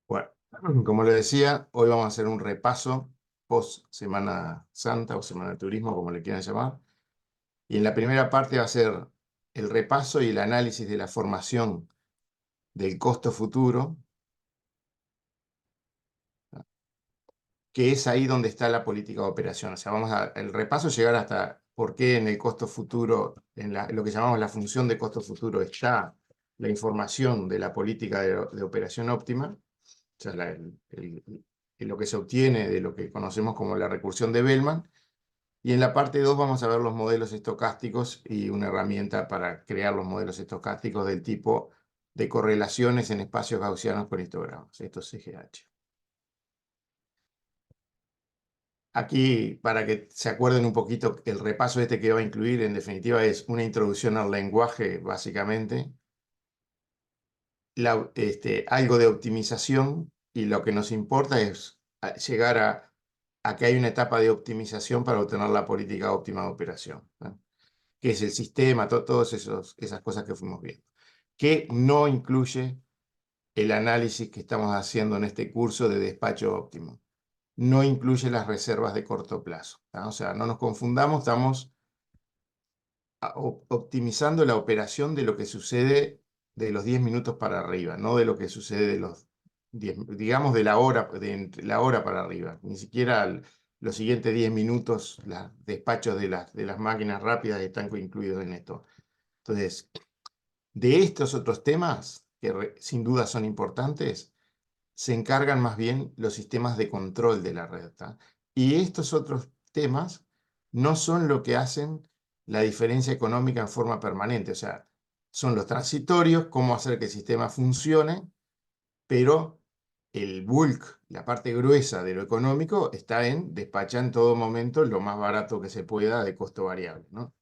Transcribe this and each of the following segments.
Bueno, como le decía, hoy vamos a hacer un repaso post Semana Santa o Semana de Turismo, como le quieran llamar. Y en la primera parte va a ser el repaso y el análisis de la formación del costo futuro, que es ahí donde está la política de operación. O sea, vamos a el repaso llegar hasta por qué en el costo futuro, lo que llamamos la función de costo futuro, está la información de la política de operación óptima, o sea, lo que se obtiene de lo que conocemos como la recursión de Bellman. Y en la parte 2 vamos a ver los modelos estocásticos y una herramienta para crear los modelos estocásticos del tipo de correlaciones en espacios gaussianos con histogramas. Esto es CGH. Aquí, para que se acuerden un poquito, el repaso este que va a incluir, en definitiva, es una introducción al lenguaje, básicamente, algo de optimización, y lo que nos importa es llegar a que hay una etapa de optimización para obtener la política óptima de operación, ¿no? Que es el sistema, todas esas cosas que fuimos viendo, que no incluye el análisis que estamos haciendo en este curso de despacho óptimo. No incluye las reservas de corto plazo, ¿no? O sea, no nos confundamos, estamos optimizando la operación de lo que sucede de los 10 minutos para arriba, no de lo que sucede de los 10, digamos de entre la hora para arriba. Ni siquiera los siguientes 10 minutos, los despachos de las máquinas rápidas están incluidos en esto. Entonces, de estos otros temas, que sin duda son importantes, se encargan más bien los sistemas de control de la red, ¿tá? Y estos otros temas no son lo que hacen la diferencia económica en forma permanente. O sea, son los transitorios, cómo hacer que el sistema funcione, pero el bulk, la parte gruesa de lo económico, está en despachar en todo momento lo más barato que se pueda de costo variable, ¿no?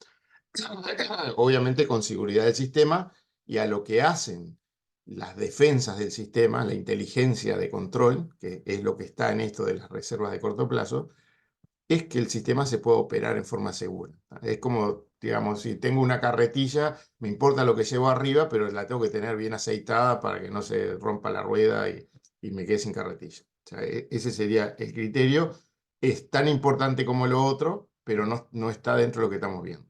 Obviamente con seguridad del sistema, y a lo que hacen las defensas del sistema, la inteligencia de control, que es lo que está en esto de las reservas de corto plazo, es que el sistema se pueda operar en forma segura. Es como, digamos, si tengo una carretilla, me importa lo que llevo arriba, pero la tengo que tener bien aceitada para que no se rompa la rueda y me quede sin carretilla. O sea, ese sería el criterio. Es tan importante como lo otro, pero no está dentro de lo que estamos viendo.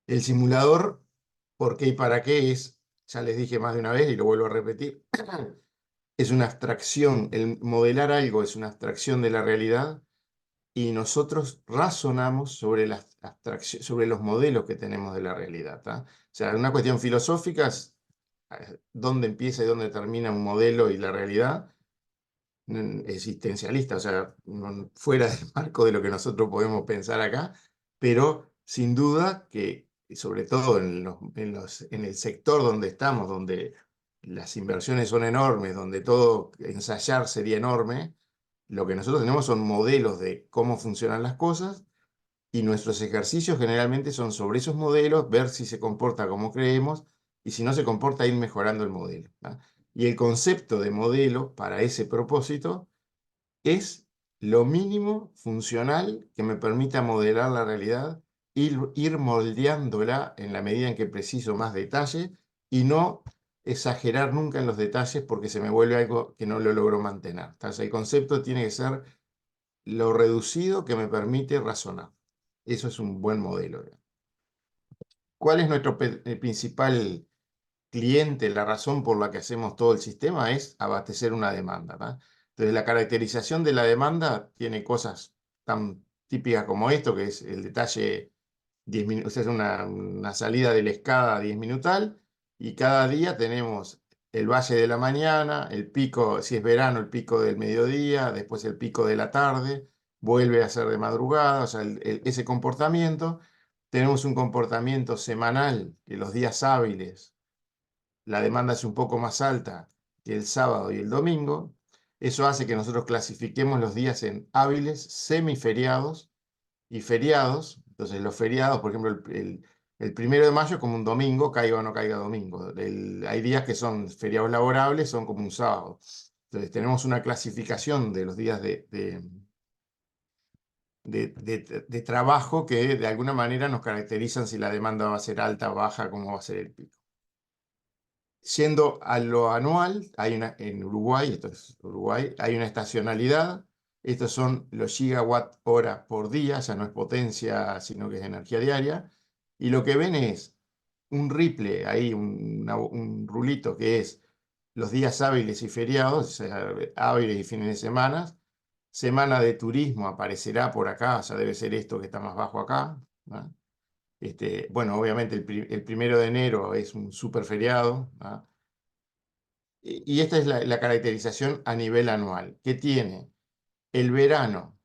El simulador, ¿por qué y para qué es? Ya les dije más de una vez y lo vuelvo a repetir. Es una abstracción, el modelar algo es una abstracción de la realidad, y nosotros razonamos sobre sobre los modelos que tenemos de la realidad, ¿tá? O sea, una cuestión filosófica es dónde empieza y dónde termina un modelo y la realidad existencialista, o sea, fuera del marco de lo que nosotros podemos pensar acá, pero sin duda que, sobre todo en el sector donde estamos, donde las inversiones son enormes, donde todo ensayar sería enorme, lo que nosotros tenemos son modelos de cómo funcionan las cosas, y nuestros ejercicios generalmente son sobre esos modelos, ver si se comporta como creemos, y si no se comporta, ir mejorando el modelo, ¿tá? Y el concepto de modelo para ese propósito es lo mínimo funcional que me permita modelar la realidad, ir moldeándola en la medida en que preciso más detalle, y no exagerar nunca en los detalles porque se me vuelve algo que no lo logro mantener. Entonces, el concepto tiene que ser lo reducido que me permite razonar. Eso es un buen modelo. ¿Cuál es nuestro principal cliente? La razón por la que hacemos todo el sistema es abastecer una demanda, ¿tá? Entonces, la caracterización de la demanda tiene cosas tan típicas como esto, que es el detalle 10 minutos, o sea, es una salida de la escala 10 minutal, y cada día tenemos el valle de la mañana, el pico, si es verano, el pico del mediodía, después el pico de la tarde, vuelve a ser de madrugada, o sea, ese comportamiento. Tenemos un comportamiento semanal, que los días hábiles la demanda es un poco más alta que el sábado y el domingo. Eso hace que nosotros clasifiquemos los días en hábiles, semiferiados y feriados. Entonces, los feriados, por ejemplo, el 1 de mayo es como un domingo, caiga o no caiga domingo. Hay días que son feriados laborables, son como un sábado. Entonces, tenemos una clasificación de los días de trabajo que de alguna manera nos caracterizan si la demanda va a ser alta o baja, cómo va a ser el pico. Yendo a lo anual, en Uruguay, esto es Uruguay, hay una estacionalidad. Estos son los gigawatt hora por día, ya no es potencia, sino que es energía diaria. Y lo que ven es un ripple, ahí un rulito que es los días hábiles y feriados, o sea, hábiles y fines de semana. Semana de turismo aparecerá por acá, ya debe ser esto que está más bajo acá, ¿no? Bueno, obviamente el 1 de enero es un super feriado, ¿no? Y esta es la caracterización a nivel anual, que tiene el verano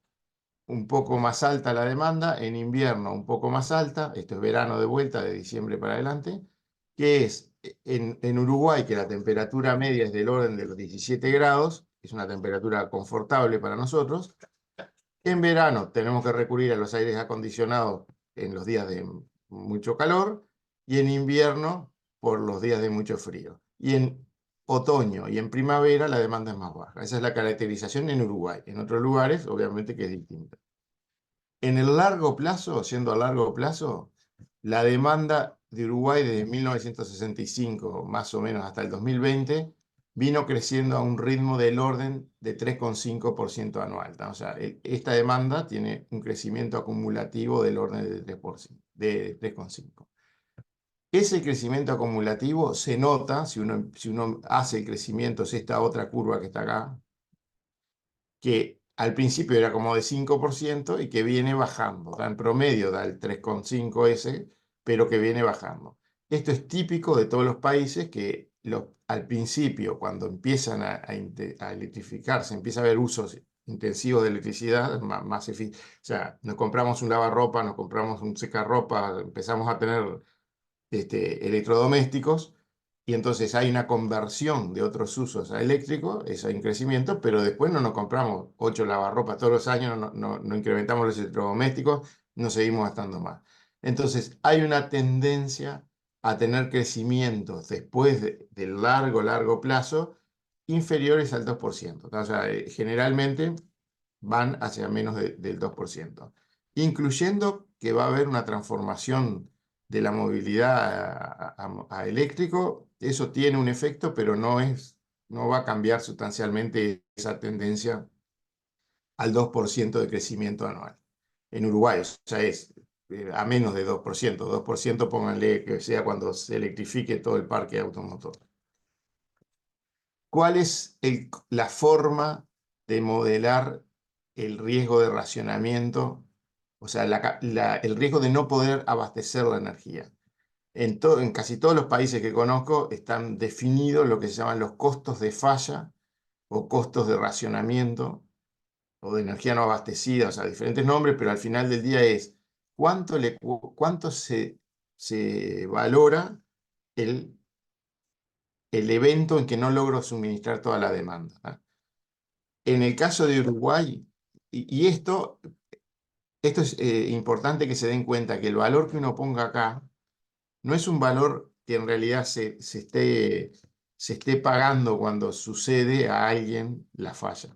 un poco más alta la demanda, en invierno un poco más alta, esto es verano de vuelta, de diciembre para adelante, que es en Uruguay, que la temperatura media es del orden de los 17 grados, es una temperatura confortable para nosotros. En verano tenemos que recurrir a los aires acondicionados en los días de mucho calor, y en invierno por los días de mucho frío. Y en otoño y en primavera la demanda es más baja. Esa es la caracterización en Uruguay. En otros lugares, obviamente que es distinta. En el largo plazo, siendo a largo plazo, la demanda de Uruguay desde 1965, más o menos hasta el 2020, vino creciendo a un ritmo del orden de 3,5% anual, ¿no? O sea, esta demanda tiene un crecimiento acumulativo del orden de 3%, de 3,5%. Ese crecimiento acumulativo se nota, si uno hace el crecimiento, es esta otra curva que está acá, que al principio era como de 5% y que viene bajando. En promedio da el 3,5 ese, pero que viene bajando. Esto es típico de todos los países que al principio, cuando empiezan a electrificarse, empieza a haber usos intensivos de electricidad, o sea, nos compramos un lavarropa, nos compramos un secarropa, empezamos a tener electrodomésticos, y entonces hay una conversión de otros usos a eléctrico, eso hay un crecimiento, pero después no nos compramos 8 lavarropas todos los años, no incrementamos los electrodomésticos, no seguimos gastando más. Entonces hay una tendencia a tener crecimientos después del largo plazo inferiores al 2%. O sea, generalmente van hacia menos del 2%, incluyendo que va a haber una transformación de la movilidad a eléctrico. Eso tiene un efecto, pero no va a cambiar sustancialmente esa tendencia al 2% de crecimiento anual. En Uruguay, o sea, es a menos de 2%. 2% pónganle que sea cuando se electrifique todo el parque automotor. ¿Cuál es la forma de modelar el riesgo de racionamiento? O sea, el riesgo de no poder abastecer la energía. En casi todos los países que conozco están definidos lo que se llaman los costos de falla o costos de racionamiento o de energía no abastecida, o sea, diferentes nombres, pero al final del día es cuánto se valora el, el evento en que no logro suministrar toda la demanda, ¿no? En el caso de Uruguay, y esto es importante que se den cuenta que el valor que uno ponga acá no es un valor que en realidad se esté pagando cuando sucede a alguien la falla.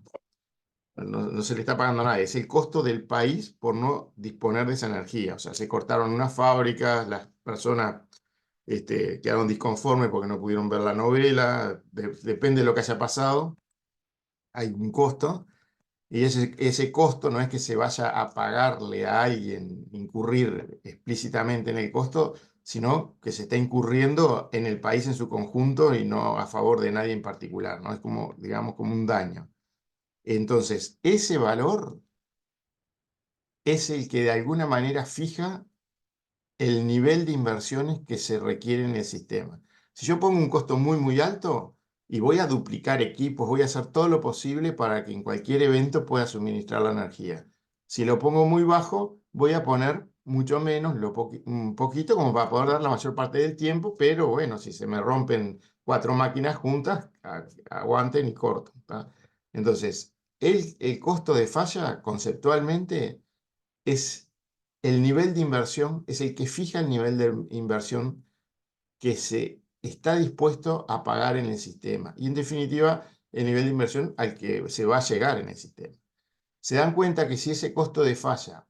No se le está pagando a nadie, es el costo del país por no disponer de esa energía. O sea, se cortaron unas fábricas, las personas quedaron disconformes porque no pudieron ver la novela, depende de lo que haya pasado, hay un costo. Y ese costo no es que se vaya a pagarle a alguien, incurrir explícitamente en el costo, sino que se está incurriendo en el país en su conjunto y no a favor de nadie en particular, ¿no? Es como, digamos, como un daño. Entonces, ese valor es el que de alguna manera fija el nivel de inversiones que se requiere en el sistema. Si yo pongo un costo muy alto y voy a duplicar equipos, voy a hacer todo lo posible para que en cualquier evento pueda suministrar la energía. Si lo pongo muy bajo, voy a poner mucho menos, un poquito, como para poder dar la mayor parte del tiempo, pero bueno, si se me rompen 4 máquinas juntas, aguanten y corto, ¿tá? Entonces, el costo de falla conceptualmente es el nivel de inversión, es el que fija el nivel de inversión que se está dispuesto a pagar en el sistema. Y en definitiva, el nivel de inversión al que se va a llegar en el sistema. Se dan cuenta que si ese costo de falla,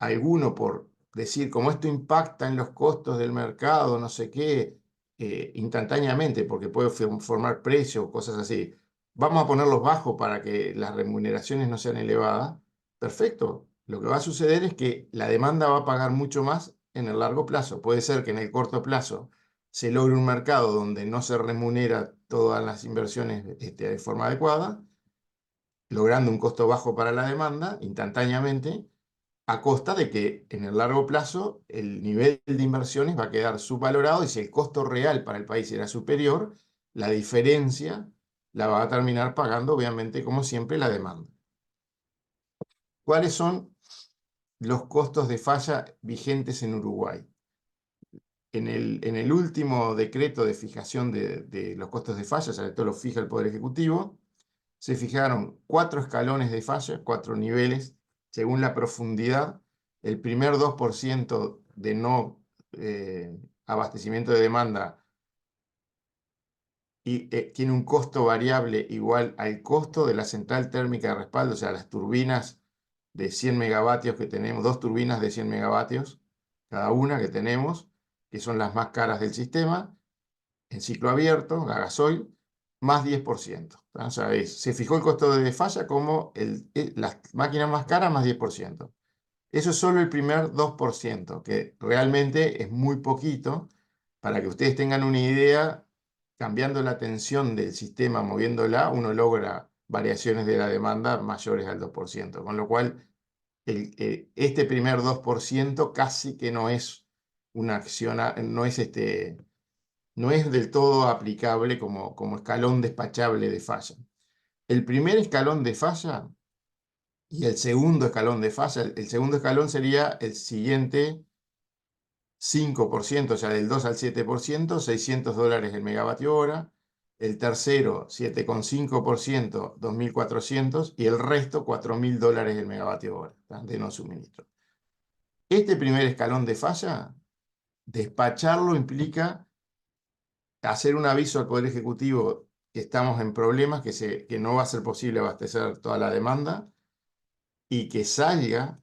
alguno por decir, como esto impacta en los costos del mercado, no sé qué, instantáneamente, porque puede formar precios, cosas así. Vamos a ponerlos bajos para que las remuneraciones no sean elevadas. Perfecto. Lo que va a suceder es que la demanda va a pagar mucho más en el largo plazo. Puede ser que en el corto plazo se logre un mercado donde no se remunera todas las inversiones de forma adecuada, logrando un costo bajo para la demanda instantáneamente, a costa de que en el largo plazo el nivel de inversiones va a quedar subvalorado y si el costo real para el país era superior, la diferencia la va a terminar pagando, obviamente, como siempre, la demanda. ¿Cuáles son los costos de falla vigentes en Uruguay? En el último decreto de fijación de los costos de falla, ya esto lo fija el Poder Ejecutivo, se fijaron 4 escalones de falla, 4 niveles, según la profundidad. El primer 2% de no abastecimiento de demanda y, tiene un costo variable igual al costo de la central térmica de respaldo, o sea, las turbinas de 100 megavatios que tenemos, 2 turbinas de 100 megavatios, cada una que tenemos, que son las más caras del sistema, en ciclo abierto, a gasoil, más 10%. O sea, se fijó el costo de falla como las máquinas más caras más 10%. Eso es solo el primer 2%, que realmente es muy poquito. Para que ustedes tengan una idea, cambiando la tensión del sistema, moviéndola, uno logra variaciones de la demanda mayores al 2%. Con lo cual, este primer 2% casi que no es una acción, no es del todo aplicable como escalón despachable de falla. El primer escalón de falla y el segundo escalón de falla, el segundo escalón sería el siguiente 5%, o sea, del 2 al 7%, $600 el megavatio hora. El tercero, 7,5%, 2.400, y el resto, $4.000 el megavatio hora, de no suministro. Este primer escalón de falla, despacharlo implica hacer un aviso al Poder Ejecutivo que estamos en problemas, que no va a ser posible abastecer toda la demanda y que salga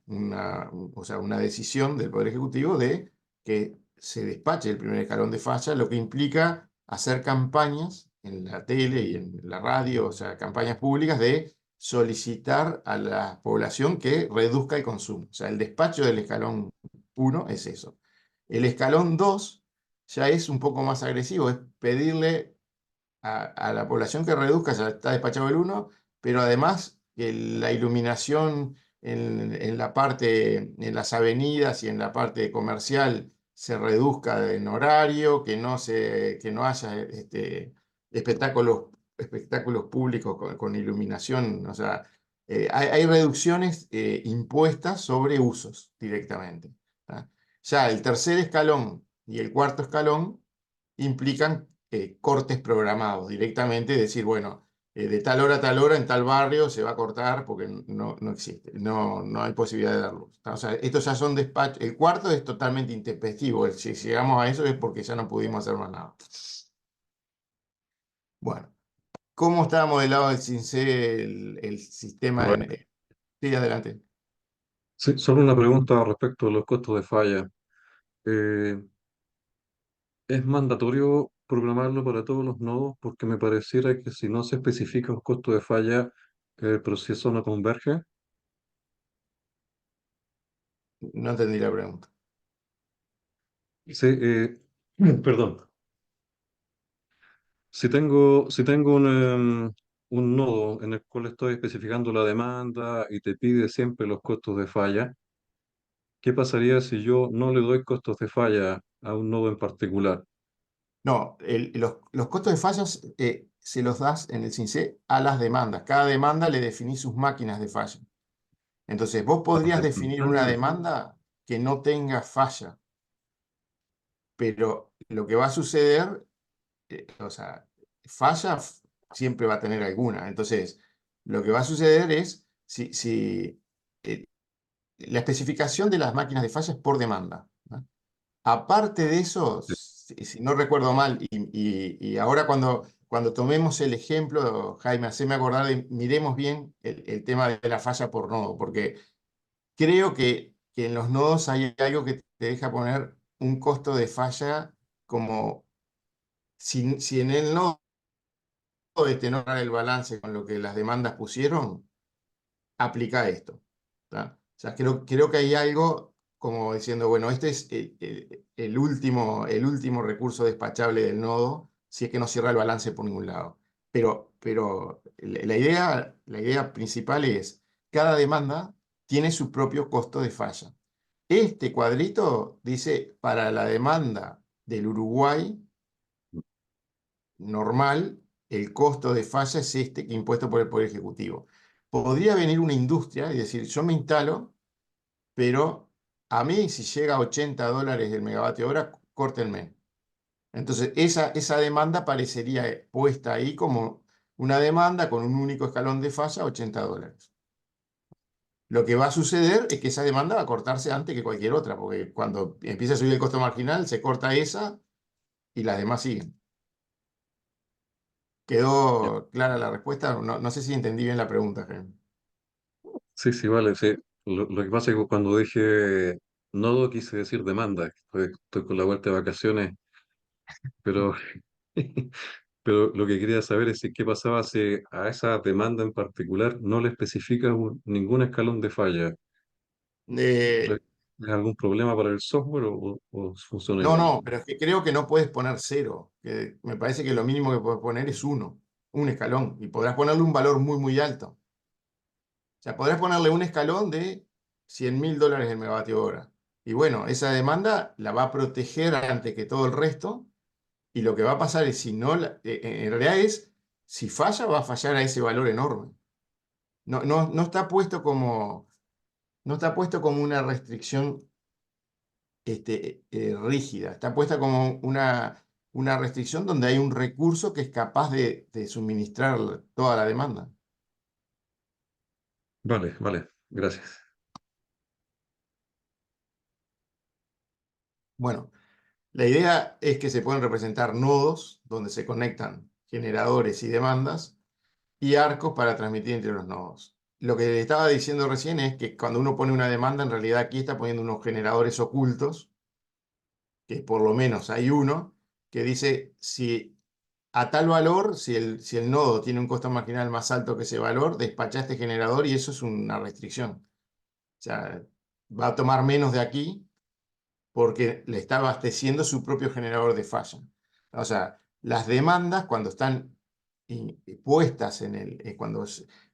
o sea, una decisión del Poder Ejecutivo de que se despache el primer escalón de falla, lo que implica hacer campañas en la tele y en la radio, o sea, campañas públicas de solicitar a la población que reduzca el consumo. O sea, el despacho del escalón 1 es eso. El escalón 2 ya es un poco más agresivo, es pedirle a la población que reduzca, ya está despachado el 1, pero además que la iluminación en la parte, en las avenidas y en la parte comercial se reduzca en horario, que no haya espectáculos públicos con iluminación, o sea, hay reducciones impuestas sobre usos directamente. ¿Tá? Ya el tercer escalón y el cuarto escalón implican cortes programados directamente, decir, bueno, de tal hora a tal hora en tal barrio se va a cortar porque no existe, no hay posibilidad de dar luz. O sea, estos ya son despachos. El cuarto es totalmente intempestivo. Si llegamos a eso es porque ya no pudimos hacer más nada. Bueno, ¿cómo está modelado el CINCE, el sistema Bueno, sí, adelante. sí, solo una pregunta respecto a los costos de falla. Eh, ¿Es mandatorio programarlo para todos los nodos? Porque me pareciera que si no se especifica un costo de falla, el proceso no converge. No entendí la pregunta. Sí, perdón. Si tengo un nodo en el cual estoy especificando la demanda y te pide siempre los costos de falla, ¿qué pasaría si yo no le doy costos de falla a un nodo en particular? No, los costos de fallas se los das en el CINCE a las demandas. Cada demanda le definís sus máquinas de falla. Entonces, vos podrías definir una demanda que no tenga falla, pero lo que va a suceder, o sea, falla siempre va a tener alguna. Entonces, lo que va a suceder es, si la especificación de las máquinas de falla es por demanda, ¿no? Aparte de eso, si no recuerdo mal, y ahora cuando tomemos el ejemplo, Jaime, haceme acordar de, miremos bien el tema de la falla por nodo, porque creo que en los nodos hay algo que te deja poner un costo de falla como si en el nodo no da el balance con lo que las demandas pusieron, aplica esto. ¿Tá? O sea, creo que hay algo como diciendo, bueno, este es el último recurso despachable del nodo si es que no cierra el balance por ningún lado. Pero la idea principal es, cada demanda tiene su propio costo de falla. Este cuadrito dice, para la demanda del Uruguay normal, el costo de falla es este que impuesto por el Poder Ejecutivo. Podría venir una industria y decir, yo me instalo, pero a mí si llega a $80 el megavatio hora, córtenme. Entonces esa demanda parecería puesta ahí como una demanda con un único escalón de falla, $80. Lo que va a suceder es que esa demanda va a cortarse antes que cualquier otra, porque cuando empieza a subir el costo marginal, se corta esa y las demás siguen. Ya. ¿Quedó clara la respuesta? No, no sé si entendí bien la pregunta, Jaime. Sí, sí, vale, sí. Lo que pasa es que cuando dije nodo quise decir demanda. Estoy con la vuelta de vacaciones, pero, pero lo que quería saber es si qué pasaba si a esa demanda en particular no le especifica ningún escalón de falla. Eh, ¿Es algún problema para el software o funciona no, igual? no, pero es que creo que no puedes poner cero. Que me parece que lo mínimo que puedes poner es uno, un escalón. Y podrás ponerle un valor muy, muy alto. O sea, podrás ponerle un escalón de $100.000 el megavatio hora. Y bueno, esa demanda la va a proteger antes que todo el resto. Y lo que va a pasar es, si no, en realidad es, si falla, va a fallar a ese valor enorme. No, no, no está puesto como una restricción rígida, está puesta como una restricción donde hay un recurso que es capaz de suministrar toda la demanda. Vale, vale, gracias. Bueno, la idea es que se pueden representar nodos donde se conectan generadores y demandas y arcos para transmitir entre los nodos. Lo que le estaba diciendo recién es que cuando uno pone una demanda, en realidad aquí está poniendo unos generadores ocultos, que por lo menos hay uno que dice si a tal valor, si el nodo tiene un costo marginal más alto que ese valor, despacha este generador y eso es una restricción. O sea, va a tomar menos de aquí porque le está abasteciendo su propio generador de falla. O sea, las demandas cuando están puestas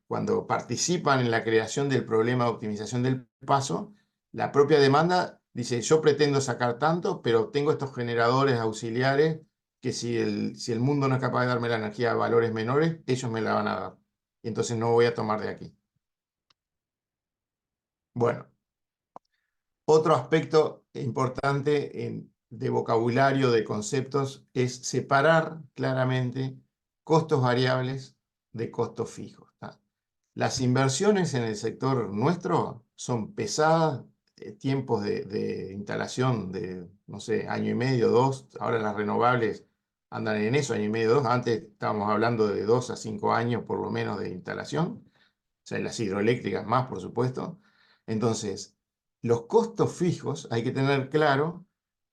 cuando participan en la creación del problema de optimización del paso, la propia demanda dice, yo pretendo sacar tanto, pero tengo estos generadores auxiliares que si el mundo no es capaz de darme la energía a valores menores, ellos me la van a dar. Y entonces no voy a tomar de aquí. Bueno, otro aspecto importante de vocabulario, de conceptos, es separar claramente costos variables de costos fijos. ¿Tá? Las inversiones en el sector nuestro son pesadas, tiempos de instalación de, no sé, año y medio, dos. Ahora las renovables andan en eso, año y medio, dos. Antes estábamos hablando de 2 a 5 años por lo menos de instalación. O sea, las hidroeléctricas más, por supuesto. Entonces, los costos fijos, hay que tener claro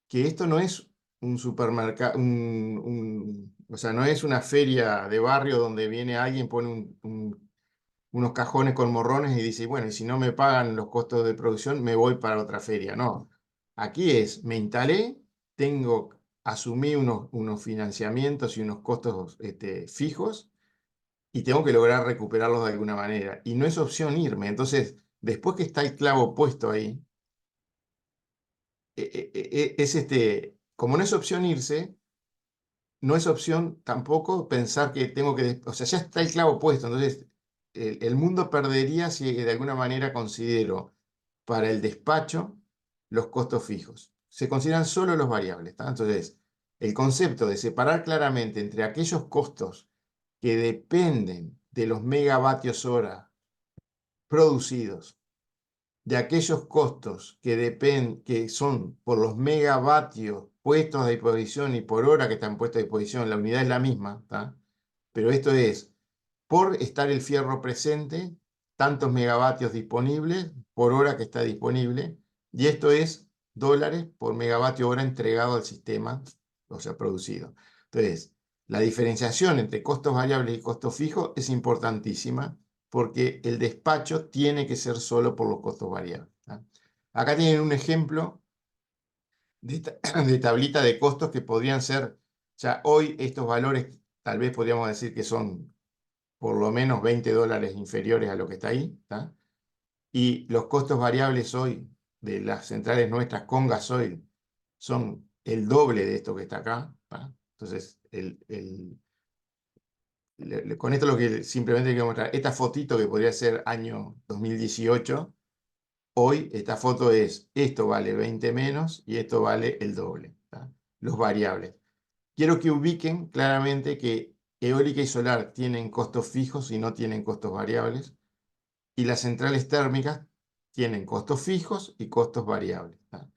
que esto no es un supermercado, o sea, no es una feria de barrio donde viene alguien, pone unos cajones con morrones y dice, bueno, y si no me pagan los costos de producción, me voy para otra feria. No, aquí es, me instalé, asumí unos financiamientos y unos costos fijos y tengo que lograr recuperarlos de alguna manera. Y no es opción irme. Entonces, después que está el clavo puesto ahí, como no es opción irse, no es opción tampoco pensar que tengo que, o sea, ya está el clavo puesto. Entonces, el mundo perdería si de alguna manera considero para el despacho los costos fijos. Se consideran solo los variables. ¿Tá? Entonces, el concepto de separar claramente entre aquellos costos que dependen de los megavatios hora producidos, de aquellos costos que son por los megavatios puestos a disposición y por hora que están puestos a disposición, la unidad es la misma, ¿tá? Pero esto es, por estar el fierro presente, tantos megavatios disponibles por hora que está disponible, y esto es dólares por megavatio hora entregado al sistema, o sea, producido. Entonces, la diferenciación entre costos variables y costos fijos es importantísima porque el despacho tiene que ser solo por los costos variables. ¿Tá? Acá tienen un ejemplo de tablita de costos que podrían ser, ya hoy estos valores tal vez podríamos decir que son por lo menos $20 inferiores a lo que está ahí, ¿tá? Y los costos variables hoy de las centrales nuestras con gasoil son el doble de esto que está acá, ¿tá? Entonces, con esto lo que simplemente quiero mostrar, esta fotito que podría ser año 2018, hoy esta foto es, esto vale 20 menos y esto vale el doble, ¿tá? Los variables. Quiero que ubiquen claramente que eólica y solar tienen costos fijos y no tienen costos variables, y las centrales térmicas tienen costos fijos y costos variables, ¿tá?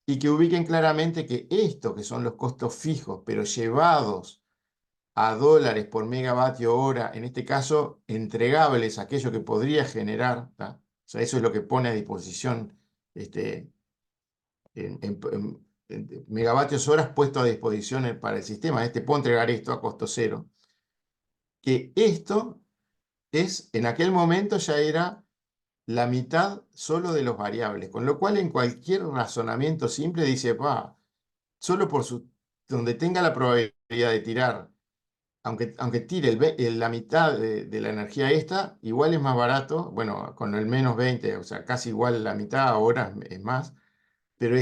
Y que ubiquen claramente que esto, que son los costos fijos, pero llevados a dólares por megavatio hora, en este caso entregables, aquello que podría generar, ¿tá? O sea, eso es lo que pone a disposición este, en megavatios horas puesto a disposición para el sistema. Puedo entregar esto a costo cero. Que esto es, en aquel momento ya era la mitad solo de los variables, con lo cual en cualquier razonamiento simple dice, va, solo por donde tenga la probabilidad de tirar, aunque tire la mitad de la energía esta, igual es más barato, bueno, con el menos 20, o sea, casi igual la mitad ahora es más, pero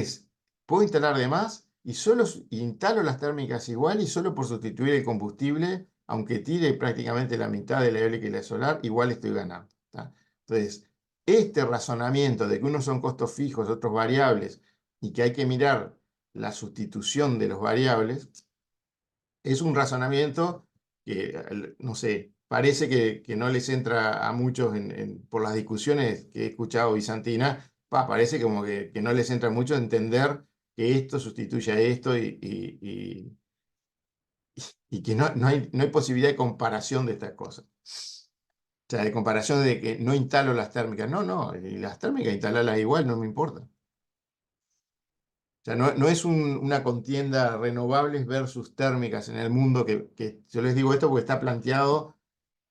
puedo instalar de más y solo instalo las térmicas igual y solo por sustituir el combustible, aunque tire prácticamente la mitad de la eólica y la solar, igual estoy ganando, ¿tá? Entonces, este razonamiento de que unos son costos fijos, otros variables, y que hay que mirar la sustitución de los variables, es un razonamiento que, no sé, parece que no les entra a muchos por las discusiones que he escuchado bizantina, parece como que no les entra mucho entender que esto sustituye a esto y que no hay posibilidad de comparación de estas cosas. O sea, de comparación de que no instalo las térmicas. No, no, y las térmicas instalarlas igual, no me importa. O sea, no es una contienda renovables versus térmicas en el mundo, que yo les digo esto porque está planteado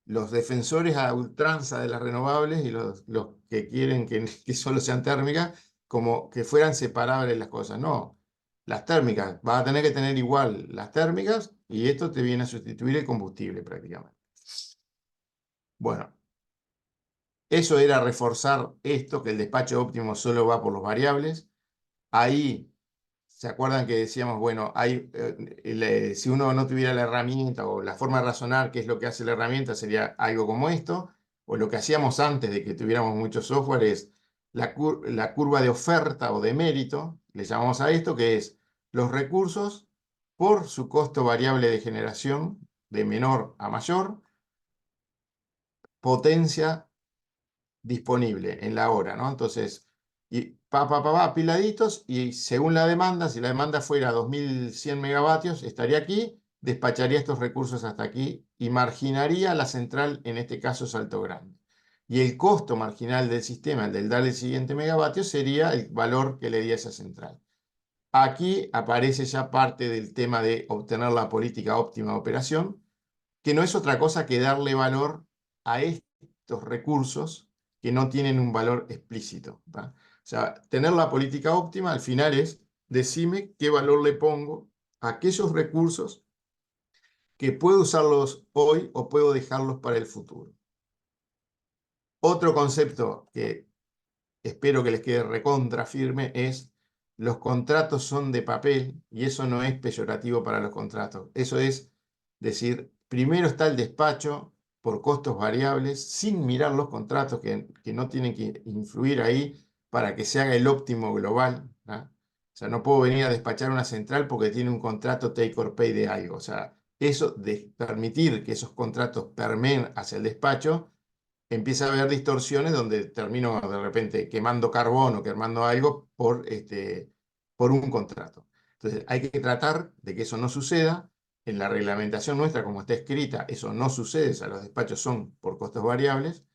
los defensores a ultranza de las renovables y los que quieren que solo sean térmicas, como que fueran separables las cosas. No, las térmicas, vas a tener que tener igual las térmicas y esto te viene a sustituir el combustible prácticamente. Bueno, eso era reforzar esto, que el despacho óptimo solo va por los variables. Ahí, ¿se acuerdan que decíamos, bueno, si uno no tuviera la herramienta o la forma de razonar qué es lo que hace la herramienta, sería algo como esto, o lo que hacíamos antes de que tuviéramos mucho software es la curva de oferta o de mérito, le llamamos a esto, que es los recursos por su costo variable de generación, de menor a mayor, potencia disponible en la hora, ¿no? Entonces, y apiladitos, y según la demanda, si la demanda fuera 2100 megavatios, estaría aquí, despacharía estos recursos hasta aquí y marginaría la central, en este caso Salto Grande. Y el costo marginal del sistema, el del darle el siguiente megavatio, sería el valor que le di a esa central. Aquí aparece ya parte del tema de obtener la política óptima de operación, que no es otra cosa que darle valor a estos recursos que no tienen un valor explícito, ¿tá? O sea, tener la política óptima al final es, decime qué valor le pongo a aquellos recursos que puedo usarlos hoy o puedo dejarlos para el futuro. Otro concepto que espero que les quede recontra firme es los contratos son de papel y eso no es peyorativo para los contratos. Eso es decir, primero está el despacho por costos variables sin mirar los contratos que no tienen que influir ahí para que se haga el óptimo global, ¿no? O sea, no puedo venir a despachar una central porque tiene un contrato take or pay de algo. O sea, eso de permitir que esos contratos permeen hacia el despacho empieza a haber distorsiones donde termino de repente quemando carbón o quemando algo por un contrato. Entonces hay que tratar de que eso no suceda. En la reglamentación nuestra, como está escrita, eso no sucede, o sea, los despachos son por costos variables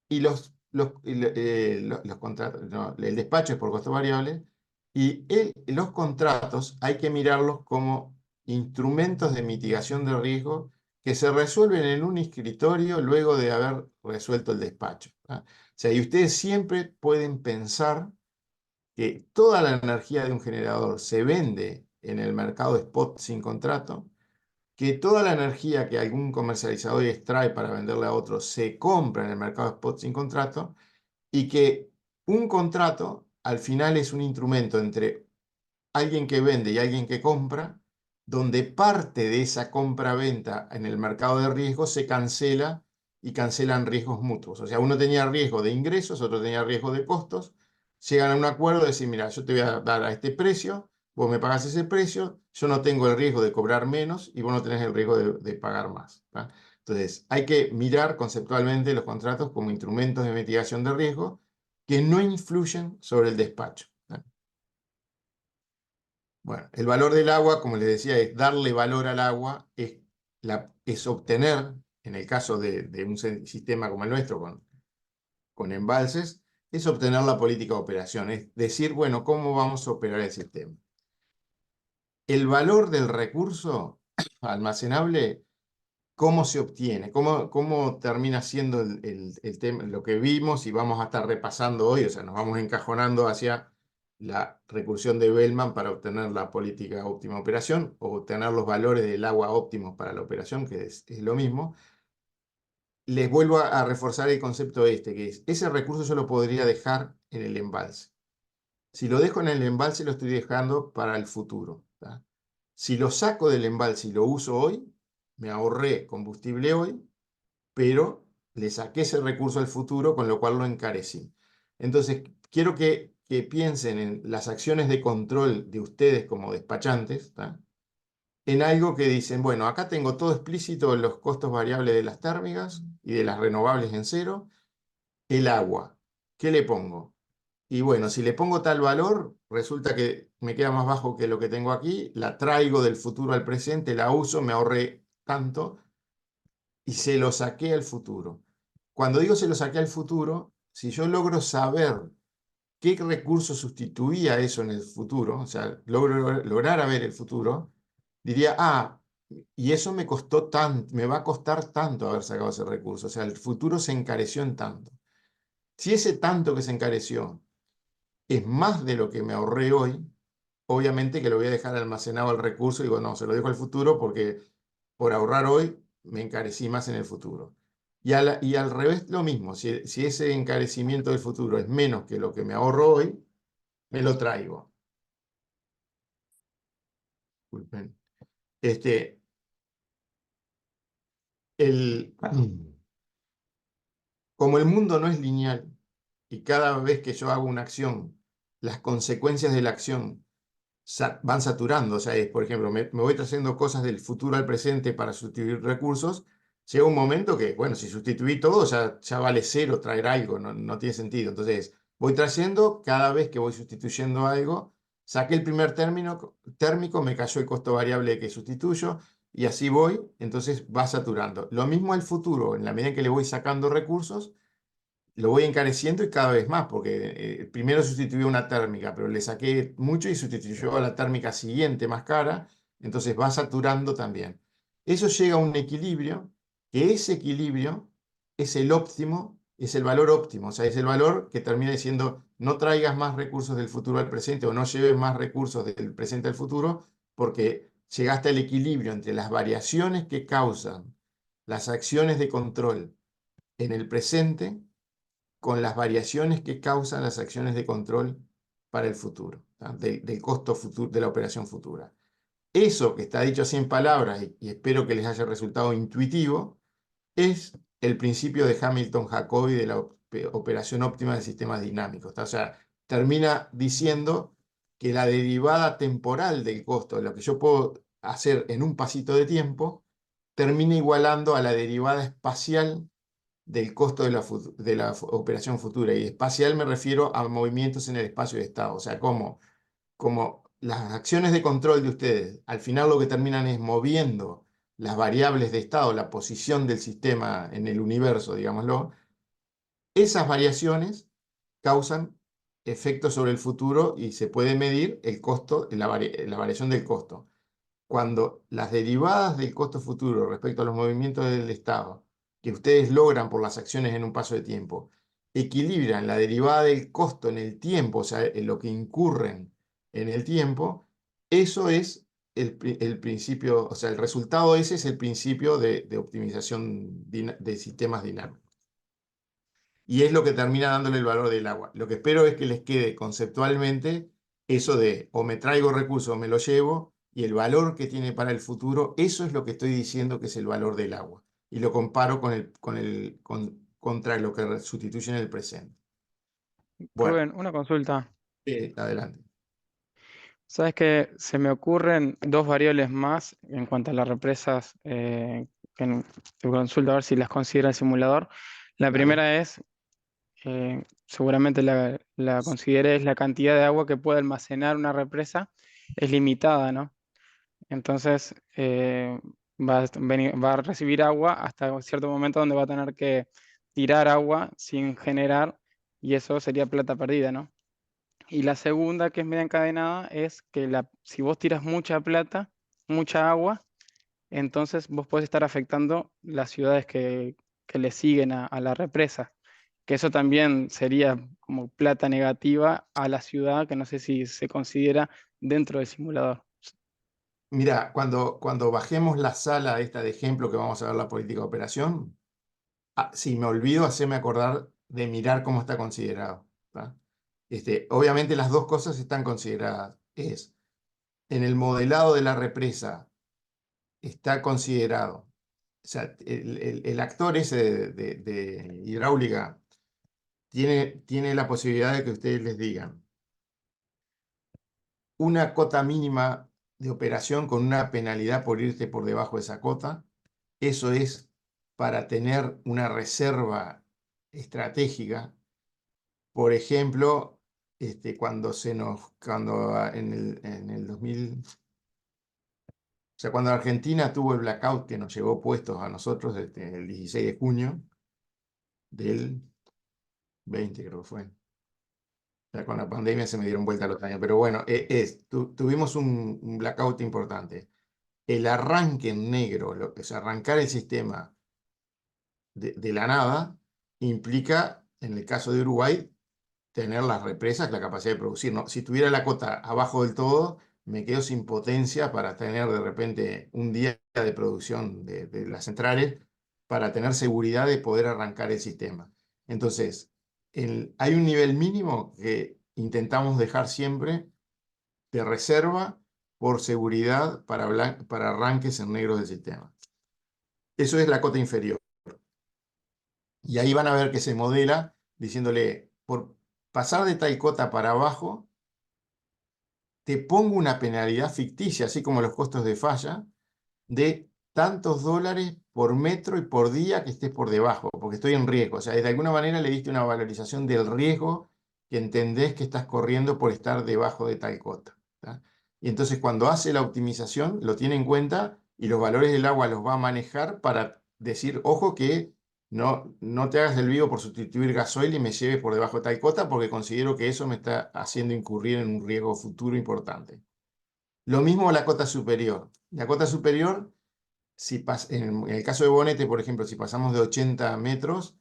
y los contratos, no, el despacho es por costos variables y los contratos hay que mirarlos como instrumentos de mitigación de riesgo que se resuelven en un escritorio luego de haber resuelto el despacho. O sea, y ustedes siempre pueden pensar que toda la energía de un generador se vende en el mercado spot sin contrato, que toda la energía que algún comercializador extrae para venderle a otro se compra en el mercado spot sin contrato, y que un contrato al final es un instrumento entre alguien que vende y alguien que compra, donde parte de esa compra-venta en el mercado de riesgos se cancela y cancelan riesgos mutuos. O sea, uno tenía riesgo de ingresos, otro tenía riesgo de costos, llegan a un acuerdo de decir, mira, yo te voy a dar a este precio, vos me pagás ese precio, yo no tengo el riesgo de cobrar menos y vos no tenés el riesgo de pagar más. ¿Va? Entonces, hay que mirar conceptualmente los contratos como instrumentos de mitigación de riesgo que no influyen sobre el despacho. Bueno, el valor del agua, como les decía, es darle valor al agua, es obtener, en el caso de un sistema como el nuestro, con embalses, es obtener la política de operación, es decir, bueno, ¿cómo vamos a operar el sistema? El valor del recurso almacenable, ¿cómo se obtiene? ¿Cómo termina siendo el tema, lo que vimos y vamos a estar repasando hoy? O sea, nos vamos encajonando hacia la recursión de Bellman para obtener la política óptima de operación o obtener los valores del agua óptimos para la operación, que es lo mismo. Les vuelvo a reforzar el concepto este, que es, ese recurso yo lo podría dejar en el embalse. Si lo dejo en el embalse, lo estoy dejando para el futuro. ¿Tá? Si lo saco del embalse y lo uso hoy, me ahorré combustible hoy, pero le saqué ese recurso al futuro, con lo cual lo encarecí. Entonces, quiero que piensen en las acciones de control de ustedes como despachantes, ¿tá? En algo que dicen, bueno, acá tengo todo explícito los costos variables de las térmicas y de las renovables en cero, el agua, ¿qué le pongo? Y bueno, si le pongo tal valor, resulta que me queda más bajo que lo que tengo aquí, la traigo del futuro al presente, la uso, me ahorré tanto y se lo saqué al futuro. Cuando digo se lo saqué al futuro, si yo logro saber qué recurso sustituía eso en el futuro, o sea, lograr ver el futuro, diría, ah, y eso me costó tanto, me va a costar tanto haber sacado ese recurso, o sea, el futuro se encareció en tanto. Si ese tanto que se encareció es más de lo que me ahorré hoy, obviamente que lo voy a dejar almacenado el recurso y digo, no, se lo dejo al futuro porque por ahorrar hoy me encarecí más en el futuro. Y al revés lo mismo, si ese encarecimiento del futuro es menos que lo que me ahorro hoy, me lo traigo. Disculpen. Este, el, como el mundo no es lineal y cada vez que yo hago una acción, las consecuencias de la acción van saturando. O sea, por ejemplo, me voy trayendo cosas del futuro al presente para sustituir recursos. Llega un momento que, bueno, si sustituí todo, ya vale cero traer algo, no tiene sentido. Entonces, voy trayendo, cada vez que voy sustituyendo algo, saqué el primer térmico, me cayó el costo variable que sustituyo, y así voy, entonces va saturando. Lo mismo al futuro, en la medida en que le voy sacando recursos, lo voy encareciendo y cada vez más, porque primero sustituyó una térmica, pero le saqué mucho y sustituyó a la térmica siguiente más cara, entonces va saturando también. Eso llega a un equilibrio, que ese equilibrio es el óptimo, es el valor óptimo, o sea, es el valor que termina diciendo no traigas más recursos del futuro al presente o no lleves más recursos del presente al futuro, porque llegaste al equilibrio entre las variaciones que causan las acciones de control en el presente con las variaciones que causan las acciones de control para el futuro, del costo futuro, de la operación futura. Eso que está dicho así en palabras, y espero que les haya resultado intuitivo, es el principio de Hamilton-Jacobi de la operación óptima de sistemas dinámicos. O sea, termina diciendo que la derivada temporal del costo, de lo que yo puedo hacer en un pasito de tiempo, termina igualando a la derivada espacial del costo de la operación futura. Y espacial me refiero a movimientos en el espacio de estado. O sea, como las acciones de control de ustedes, al final lo que terminan es moviendo las variables de estado, la posición del sistema en el universo, digámoslo, esas variaciones causan efectos sobre el futuro y se puede medir el costo, la variación del costo. cuando las derivadas del costo futuro respecto a los movimientos del Estado que ustedes logran por las acciones en un paso de tiempo, equilibran la derivada del costo en el tiempo, o sea, en lo que incurren en el tiempo, eso es el principio, o sea, el resultado ese es el principio de optimización de sistemas dinámicos. Y es lo que termina dándole el valor del agua. Lo que espero es que les quede conceptualmente eso de o me traigo recursos o me lo llevo, y el valor que tiene para el futuro, eso es lo que estoy diciendo que es el valor del agua. Y lo comparo contra lo que sustituye en el presente. Bueno, Rubén, una consulta. adelante. Sabes que se me ocurren dos variables más en cuanto a las represas te consulto a ver si las considera el simulador. La Dale. primera es, seguramente la consideré, es la cantidad de agua que puede almacenar una represa. Es limitada, ¿no? Entonces va a recibir agua hasta cierto momento donde va a tener que tirar agua sin generar, y eso sería plata perdida, ¿no? Y la segunda, que es media encadenada, es que si vos tiras mucha plata, mucha agua, entonces vos podés estar afectando las ciudades que le siguen a la represa. Que eso también sería como plata negativa a la ciudad, que no sé si se considera dentro del simulador. Mira, cuando bajemos la sala esta de ejemplo que vamos a ver la política de operación, si me olvido, haceme acordar de mirar cómo está considerado. ¿Tá? Obviamente las dos cosas están consideradas. En el modelado de la represa está considerado, o sea, el actor ese de hidráulica tiene la posibilidad de que ustedes les digan una cota mínima de operación con una penalidad por irte por debajo de esa cota. Eso es para tener una reserva estratégica. Por ejemplo, en el 2000, o sea, cuando Argentina tuvo el blackout que nos llevó puestos a nosotros el 16 de junio del 20, creo que fue. Ya con la pandemia se me dieron vuelta los años, pero bueno, tuvimos un blackout importante. El arranque en negro, o sea, arrancar el sistema de la nada, implica, en el caso de Uruguay, tener las represas, la capacidad de producir, ¿no? Si tuviera la cota abajo del todo, me quedo sin potencia para tener de repente un día de producción de las centrales, para tener seguridad de poder arrancar el sistema. Entonces, hay un nivel mínimo que intentamos dejar siempre de reserva por seguridad para arranques en negro del sistema. Eso es la cota inferior. Y ahí van a ver que se modela diciéndole, por pasar de tal cota para abajo, te pongo una penalidad ficticia, así como los costos de falla, de tantos dólares por metro y por día que estés por debajo, porque estoy en riesgo. O sea, de alguna manera le diste una valorización del riesgo que entendés que estás corriendo por estar debajo de tal cota. ¿Tá? Y entonces cuando hace la optimización, lo tiene en cuenta y los valores del agua los va a manejar para decir, ojo que no te hagas el vivo por sustituir gasoil y me lleves por debajo de tal cota, porque considero que eso me está haciendo incurrir en un riesgo futuro importante. Lo mismo la cota superior. La cota superior, en el caso de Bonete, por ejemplo, si pasamos de 80 metros,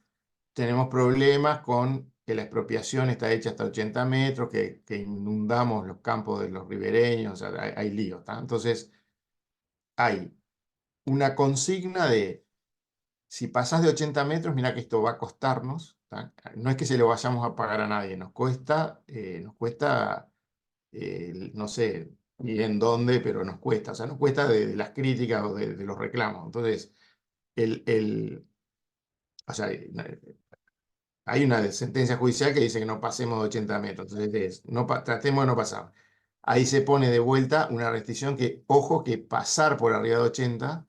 tenemos problemas con que la expropiación está hecha hasta 80 metros, que inundamos los campos de los ribereños, o sea, hay líos. ¿Tá? Entonces, hay una consigna de, si pasás de 80 metros, mira que esto va a costarnos. ¿Tá? No es que se lo vayamos a pagar a nadie, nos cuesta no sé ni en dónde, pero nos cuesta. O sea, nos cuesta de las críticas o de los reclamos. Entonces, o sea, hay una sentencia judicial que dice que no pasemos de 80 metros. Entonces, tratemos de no pasar. Ahí se pone de vuelta una restricción que, ojo, que pasar por arriba de 80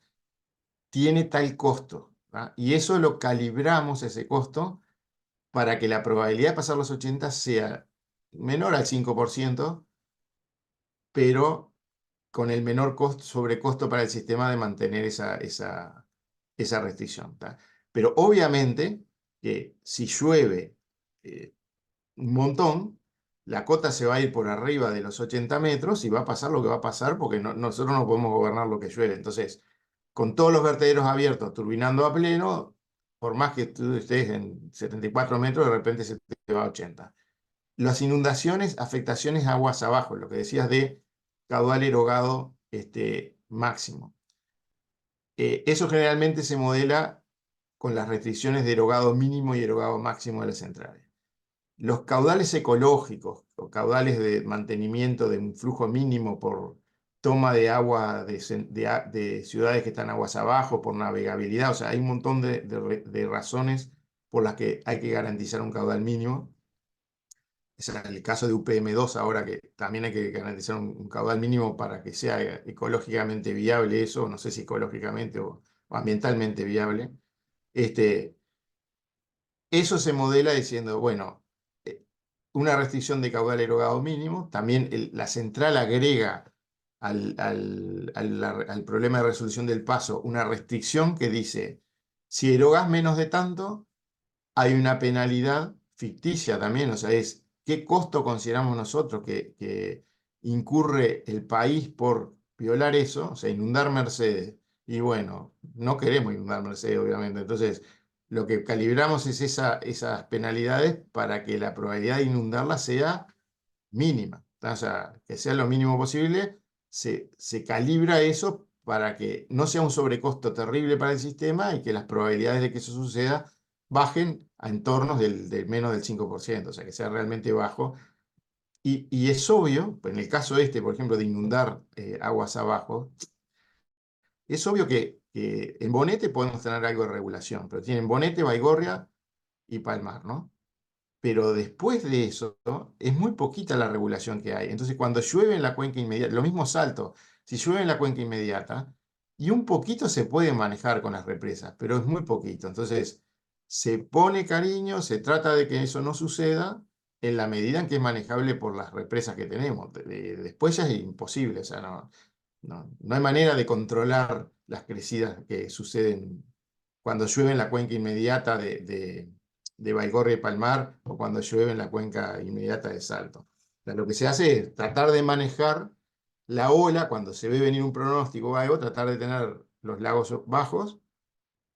tiene tal costo. ¿Tá? Y eso lo calibramos, ese costo, para que la probabilidad de pasar los 80 sea menor al 5%, pero con el menor sobrecosto para el sistema de mantener esa restricción. ¿Tá? Pero obviamente que si llueve un montón, la cota se va a ir por arriba de los 80 metros y va a pasar lo que va a pasar porque nosotros no podemos gobernar lo que llueve. Entonces, con todos los vertederos abiertos, turbinando a pleno, por más que tú estés en 74 metros, de repente se te va a 80. Las inundaciones, afectaciones aguas abajo, lo que decías de caudal erogado máximo. Eso generalmente se modela con las restricciones de erogado mínimo y erogado máximo de las centrales. Los caudales ecológicos o caudales de mantenimiento de un flujo mínimo por toma de agua de ciudades que están aguas abajo, por navegabilidad, o sea, hay un montón de razones por las que hay que garantizar un caudal mínimo. Es el caso de UPM2 ahora que también hay que garantizar un caudal mínimo para que sea ecológicamente viable eso, no sé si ecológicamente o ambientalmente viable. Eso se modela diciendo, bueno, una restricción de caudal erogado mínimo, también la central agrega al problema de resolución del paso una restricción que dice, si erogas menos de tanto, hay una penalidad ficticia también, o sea, es qué costo consideramos nosotros que incurre el país por violar eso, o sea, inundar Mercedes. Y bueno, no queremos inundar Mercedes, obviamente. Entonces, lo que calibramos es esas penalidades para que la probabilidad de inundarla sea mínima. O sea, que sea lo mínimo posible, se calibra eso para que no sea un sobrecosto terrible para el sistema y que las probabilidades de que eso suceda bajen a entornos del menos del 5%, o sea, que sea realmente bajo. Y es obvio, en el caso por ejemplo, de inundar aguas abajo, es obvio que en Bonete podemos tener algo de regulación, pero tienen Bonete, Baigorria y Palmar, ¿no? Pero después de eso, ¿no? Es muy poquita la regulación que hay. Entonces, cuando llueve en la cuenca inmediata, lo mismo Salto, si llueve en la cuenca inmediata, y un poquito se puede manejar con las represas, pero es muy poquito. Entonces, se pone cariño, se trata de que eso no suceda en la medida en que es manejable por las represas que tenemos. Después ya es imposible, o sea, no hay manera de controlar las crecidas que suceden cuando llueve en la cuenca inmediata de Baigorria y Palmar o cuando llueve en la cuenca inmediata de Salto. O sea, lo que se hace es tratar de manejar la ola cuando se ve venir un pronóstico o algo, tratar de tener los lagos bajos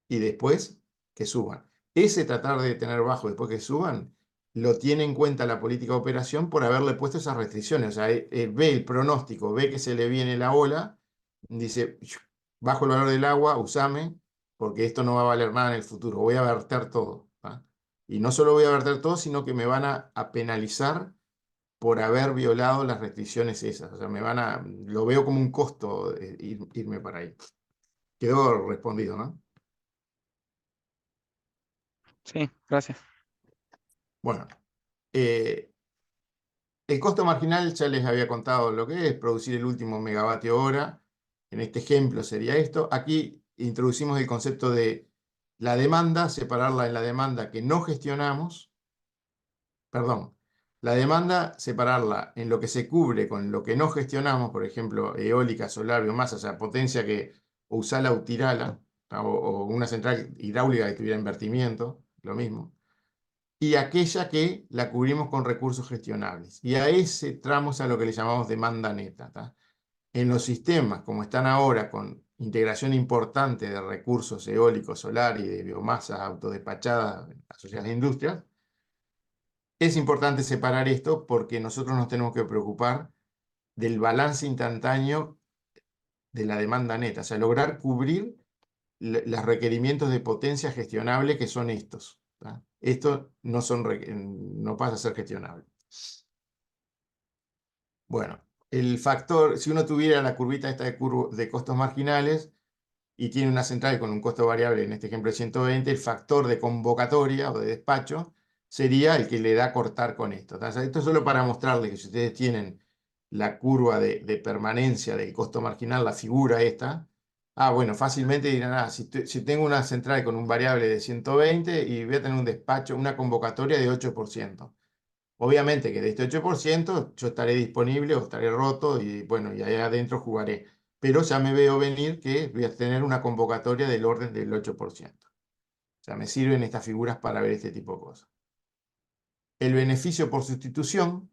y después que suban. Ese tratar de tener bajo después que suban, lo tiene en cuenta la política de operación por haberle puesto esas restricciones. O sea, ve el pronóstico, ve que se le viene la ola, dice, bajo el valor del agua, usame, porque esto no va a valer nada en el futuro, voy a verter todo. ¿Ah? Y no solo voy a verter todo, sino que me van a penalizar por haber violado las restricciones esas. O sea, lo veo como un costo irme para ahí. Quedó respondido, ¿no? Sí, gracias. Bueno, el costo marginal ya les había contado lo que es producir el último megavatio hora. En este ejemplo sería esto. Aquí introducimos el concepto de la demanda, separarla en la demanda que no gestionamos. Perdón, la demanda, separarla en lo que se cubre con lo que no gestionamos, por ejemplo, eólica, solar, biomasa, o sea, potencia que usala o tirala, o una central hidráulica que tuviera invertimiento, lo mismo, y aquella que la cubrimos con recursos gestionables. Y a ese tramo es a lo que le llamamos demanda neta. ¿Tá? En los sistemas, como están ahora, con integración importante de recursos eólicos, solar y de biomasas autodespachadas asociadas a industrias, es importante separar esto porque nosotros nos tenemos que preocupar del balance instantáneo de la demanda neta, o sea, lograr cubrir los requerimientos de potencia gestionable que son estos. ¿Tá? Esto no pasa a ser gestionable. Bueno, el factor, si uno tuviera la curvita esta de costos marginales y tiene una central con un costo variable, en este ejemplo de 120, el factor de convocatoria o de despacho sería el que le da a cortar con esto. ¿Tá? O sea, esto es solo para mostrarles que si ustedes tienen la curva de permanencia del costo marginal, la figura esta, bueno, fácilmente dirán, si tengo una central con un variable de 120 y voy a tener un despacho, una convocatoria de 8%. Obviamente que de este 8% yo estaré disponible o estaré roto y bueno, y ahí adentro jugaré. Pero ya me veo venir que voy a tener una convocatoria del orden del 8%. O sea, me sirven estas figuras para ver este tipo de cosas. El beneficio por sustitución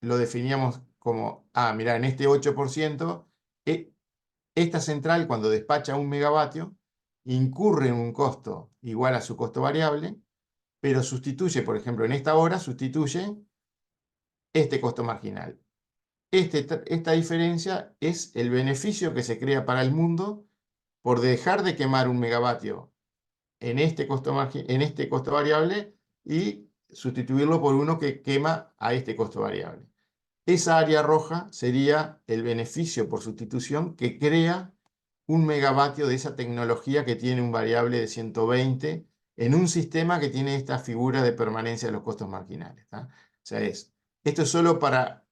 lo definíamos como, mirá, en este 8%, esta central cuando despacha 1 megavatio, incurre en un costo igual a su costo variable, pero sustituye, por ejemplo, en esta hora, sustituye este costo marginal. Esta diferencia es el beneficio que se crea para el mundo por dejar de quemar 1 megavatio en este costo variable y sustituirlo por uno que quema a este costo variable. Esa área roja sería el beneficio por sustitución que crea 1 megavatio de esa tecnología que tiene un variable de 120 en un sistema que tiene esta figura de permanencia de los costos marginales. O sea, esto es solo para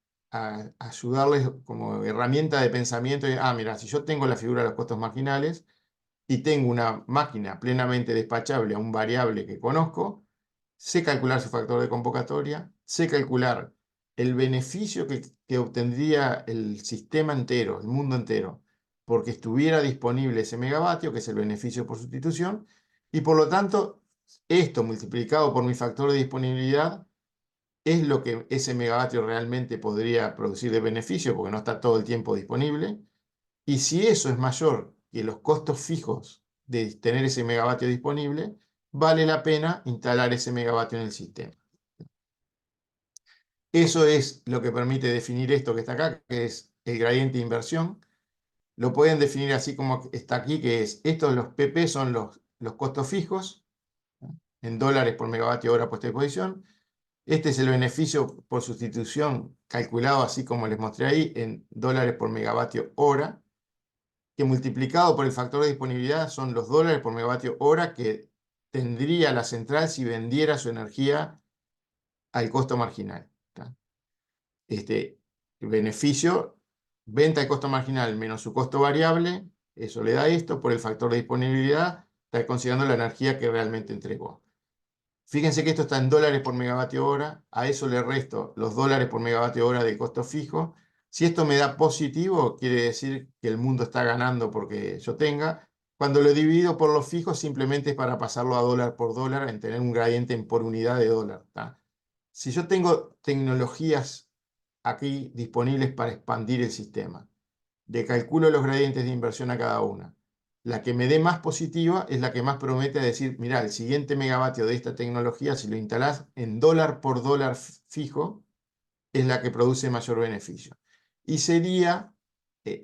ayudarles como herramienta de pensamiento. Mira, si yo tengo la figura de los costos marginales y tengo una máquina plenamente despachable a un variable que conozco, sé calcular su factor de convocatoria, sé calcular el beneficio que obtendría el sistema entero, el mundo entero, porque estuviera disponible ese megavatio, que es el beneficio por sustitución, y por lo tanto, esto multiplicado por mi factor de disponibilidad es lo que ese megavatio realmente podría producir de beneficio, porque no está todo el tiempo disponible, y si eso es mayor que los costos fijos de tener ese megavatio disponible, vale la pena instalar ese megavatio en el sistema. Eso es lo que permite definir esto que está acá, que es el gradiente de inversión. Lo pueden definir así como está aquí, que es, estos los PP son los costos fijos, en dólares por megavatio hora puesta a disposición. Este es el beneficio por sustitución calculado así como les mostré ahí, en dólares por megavatio hora, que multiplicado por el factor de disponibilidad son los dólares por megavatio hora que tendría la central si vendiera su energía al costo marginal. Este beneficio, venta de costo marginal menos su costo variable, eso le da esto, por el factor de disponibilidad, está considerando la energía que realmente entregó. Fíjense que esto está en dólares por megavatio hora, a eso le resto los dólares por megavatio hora del costo fijo. Si esto me da positivo, quiere decir que el mundo está ganando porque yo tenga. Cuando lo divido por los fijos, simplemente es para pasarlo a dólar por dólar, en tener un gradiente por unidad de dólar. Si yo tengo tecnologías aquí disponibles para expandir el sistema, le calculo los gradientes de inversión a cada una. La que me dé más positiva es la que más promete decir, mira, el siguiente megavatio de esta tecnología, si lo instalás en dólar por dólar fijo, es la que produce mayor beneficio. Y sería,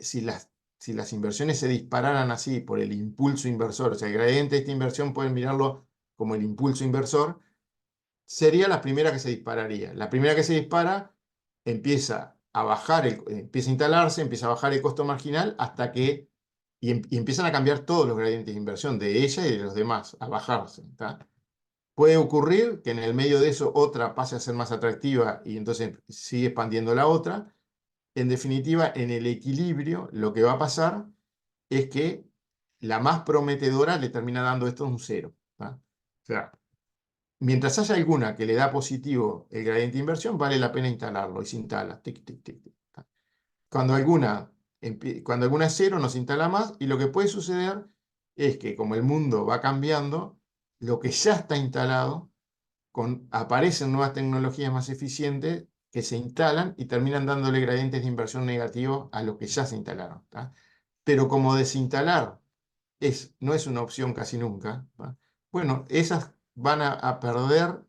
si las inversiones se dispararan así por el impulso inversor, o sea, el gradiente de esta inversión pueden mirarlo como el impulso inversor, sería la primera que se dispararía. La primera que se dispara empieza a bajar, empieza a instalarse, empieza a bajar el costo marginal hasta que, y empiezan a cambiar todos los gradientes de inversión de ella y de los demás, a bajarse. Puede ocurrir que en el medio de eso otra pase a ser más atractiva y entonces sigue expandiendo la otra. En definitiva, en el equilibrio, lo que va a pasar es que la más prometedora le termina dando esto un 0. O sea, mientras haya alguna que le da positivo el gradiente de inversión, vale la pena instalarlo y se instala. Tic, tic, tic, tic. Cuando alguna es 0, no se instala más y lo que puede suceder es que como el mundo va cambiando, lo que ya está instalado, aparecen nuevas tecnologías más eficientes que se instalan y terminan dándole gradientes de inversión negativos a los que ya se instalaron. Pero como desinstalar no es una opción casi nunca, bueno, esas van a perder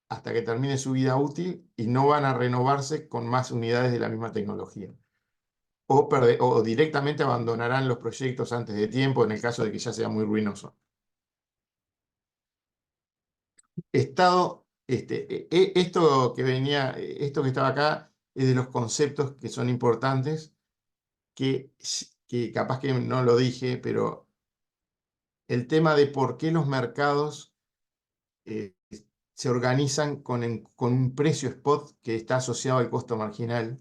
hasta que termine su vida útil y no van a renovarse con más unidades de la misma tecnología. O directamente abandonarán los proyectos antes de tiempo en el caso de que ya sea muy ruinoso. Esto que estaba acá es de los conceptos que son importantes, que capaz que no lo dije, pero el tema de por qué los mercados se organizan con un precio spot que está asociado al costo marginal,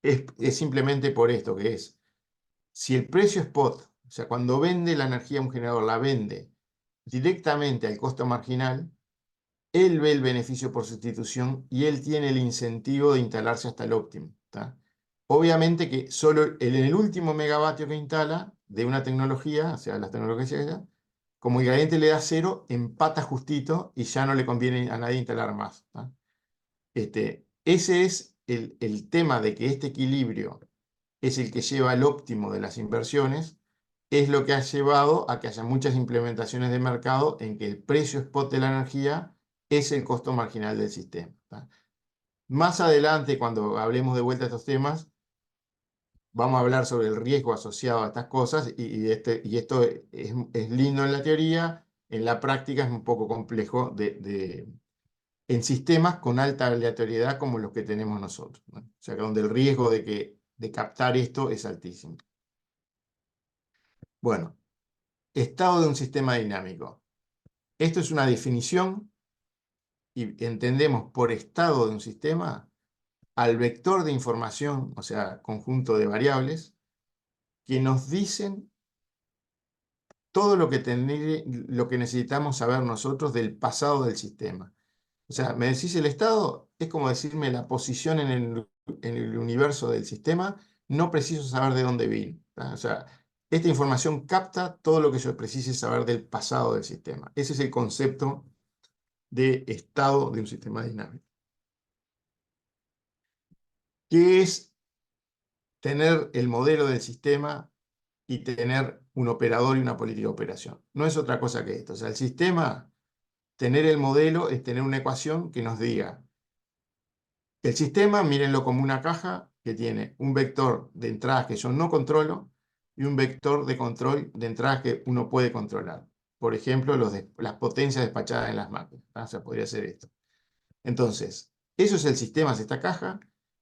es simplemente por esto, que es, si el precio spot, o sea, cuando vende la energía a un generador, la vende directamente al costo marginal, él ve el beneficio por sustitución y él tiene el incentivo de instalarse hasta el óptimo. Obviamente que solo en el último megavatio que instala de una tecnología, o sea, las tecnologías, como el gradiente le da 0, empata justito y ya no le conviene a nadie instalar más. Ese es el tema de que este equilibrio es el que lleva al óptimo de las inversiones, es lo que ha llevado a que haya muchas implementaciones de mercado en que el precio spot de la energía es el costo marginal del sistema. ¿Tá? Más adelante, cuando hablemos de vuelta a estos temas, vamos a hablar sobre el riesgo asociado a estas cosas y esto es lindo en la teoría, en la práctica es un poco complejo en sistemas con alta aleatoriedad como los que tenemos nosotros, ¿no? O sea, donde el riesgo de captar esto es altísimo. Bueno, estado de un sistema dinámico. Esto es una definición y entendemos por estado de un sistema al vector de información, o sea, conjunto de variables, que nos dicen todo lo que necesitamos saber nosotros del pasado del sistema. O sea, me decís el estado, es como decirme la posición en el universo del sistema, no preciso saber de dónde vino. ¿Tá? O sea, esta información capta todo lo que yo precise saber del pasado del sistema. Ese es el concepto de estado de un sistema dinámico. ¿Qué es tener el modelo del sistema y tener un operador y una política de operación? No es otra cosa que esto. O sea, el sistema, tener el modelo es tener una ecuación que nos diga, el sistema, mírenlo como una caja que tiene un vector de entradas que yo no controlo y un vector de control de entradas que uno puede controlar. Por ejemplo, las potencias despachadas en las máquinas. O sea, podría ser esto. Entonces, eso es el sistema, es esta caja.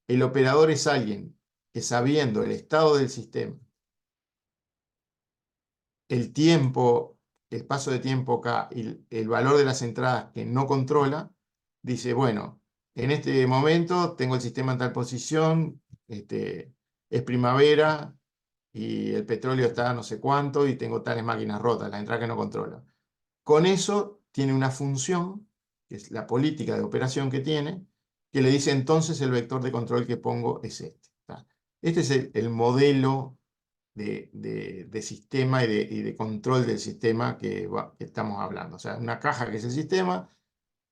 El operador es alguien que, sabiendo el estado del sistema, el tiempo, el paso de tiempo acá y el valor de las entradas que no controla, dice, bueno, en este momento tengo el sistema en tal posición, es primavera y el petróleo está a no sé cuánto y tengo tales máquinas rotas, la entrada que no controla. Con eso tiene una función, que es la política de operación que tiene, que le dice entonces el vector de control que pongo es este. ¿Tá? Este es el modelo de sistema y de control del sistema que estamos hablando. O sea, una caja que es el sistema,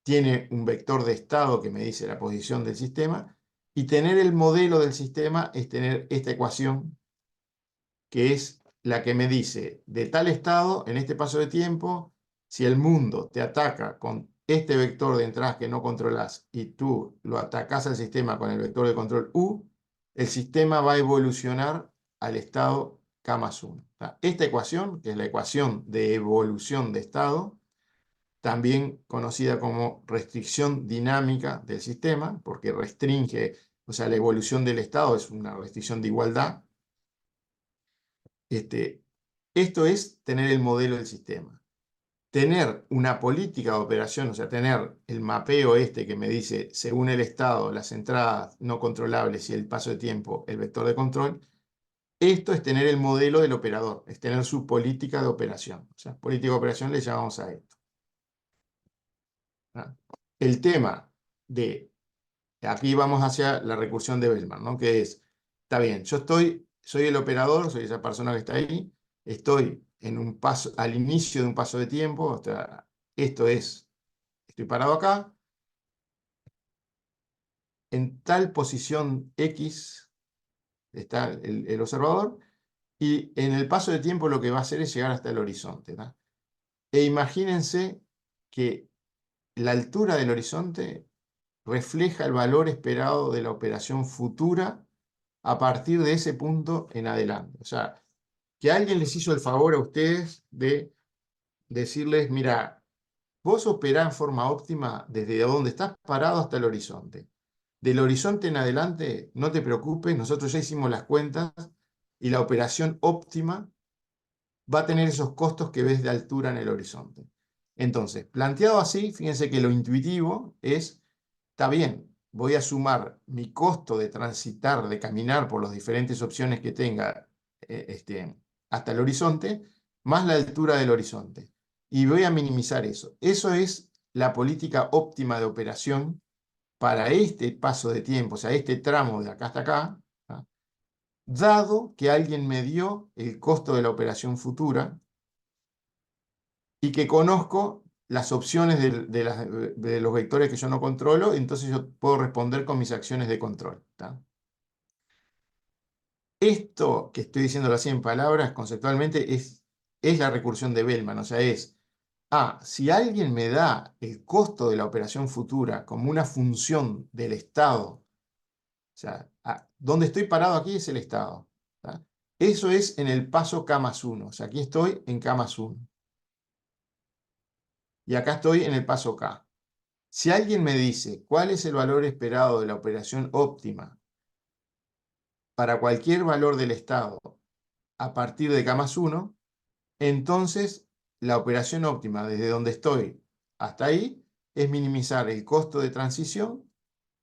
tiene un vector de estado que me dice la posición del sistema, y tener el modelo del sistema es tener esta ecuación, que es la que me dice de tal estado, en este paso de tiempo, si el mundo te ataca con este vector de entradas que no controlas y tú lo atacás al sistema con el vector de control U, el sistema va a evolucionar al estado K más 1. Esta ecuación, que es la ecuación de evolución de estado, también conocida como restricción dinámica del sistema, porque restringe, o sea, la evolución del estado es una restricción de igualdad. Esto es tener el modelo del sistema. Tener una política de operación, o sea, tener el mapeo que me dice, según el estado, las entradas no controlables y el paso de tiempo, el vector de control, esto es tener el modelo del operador, es tener su política de operación. O sea, política de operación le llamamos a esto. ¿Ah? El tema de, aquí vamos hacia la recursión de Bellman, ¿no? Que es, está bien, soy el operador, soy esa persona que está ahí, estoy en un paso, al inicio de un paso de tiempo, o sea, estoy parado acá, en tal posición X está el observador, y en el paso de tiempo lo que va a hacer es llegar hasta el horizonte, ¿tá? E imagínense que la altura del horizonte refleja el valor esperado de la operación futura a partir de ese punto en adelante. O sea, que alguien les hizo el favor a ustedes de decirles, mira, vos operás en forma óptima desde donde estás parado hasta el horizonte. Del horizonte en adelante, no te preocupes, nosotros ya hicimos las cuentas y la operación óptima va a tener esos costos que ves de altura en el horizonte. Entonces, planteado así, fíjense que lo intuitivo es, está bien, voy a sumar mi costo de transitar, de caminar por las diferentes opciones que tenga hasta el horizonte, más la altura del horizonte. Y voy a minimizar eso. Eso es la política óptima de operación para este paso de tiempo, o sea, este tramo de acá hasta acá, ¿tá? Dado que alguien me dio el costo de la operación futura y que conozco las opciones de los vectores que yo no controlo, entonces yo puedo responder con mis acciones de control. ¿Tá? Esto que estoy diciéndolo así en palabras, conceptualmente, es la recursión de Bellman. O sea, si alguien me da el costo de la operación futura como una función del estado, o sea, donde estoy parado aquí es el estado. ¿Tá? Eso es en el paso K más 1. O sea, aquí estoy en K más 1. Y acá estoy en el paso K. Si alguien me dice cuál es el valor esperado de la operación óptima para cualquier valor del estado a partir de K más 1, entonces la operación óptima desde donde estoy hasta ahí es minimizar el costo de transición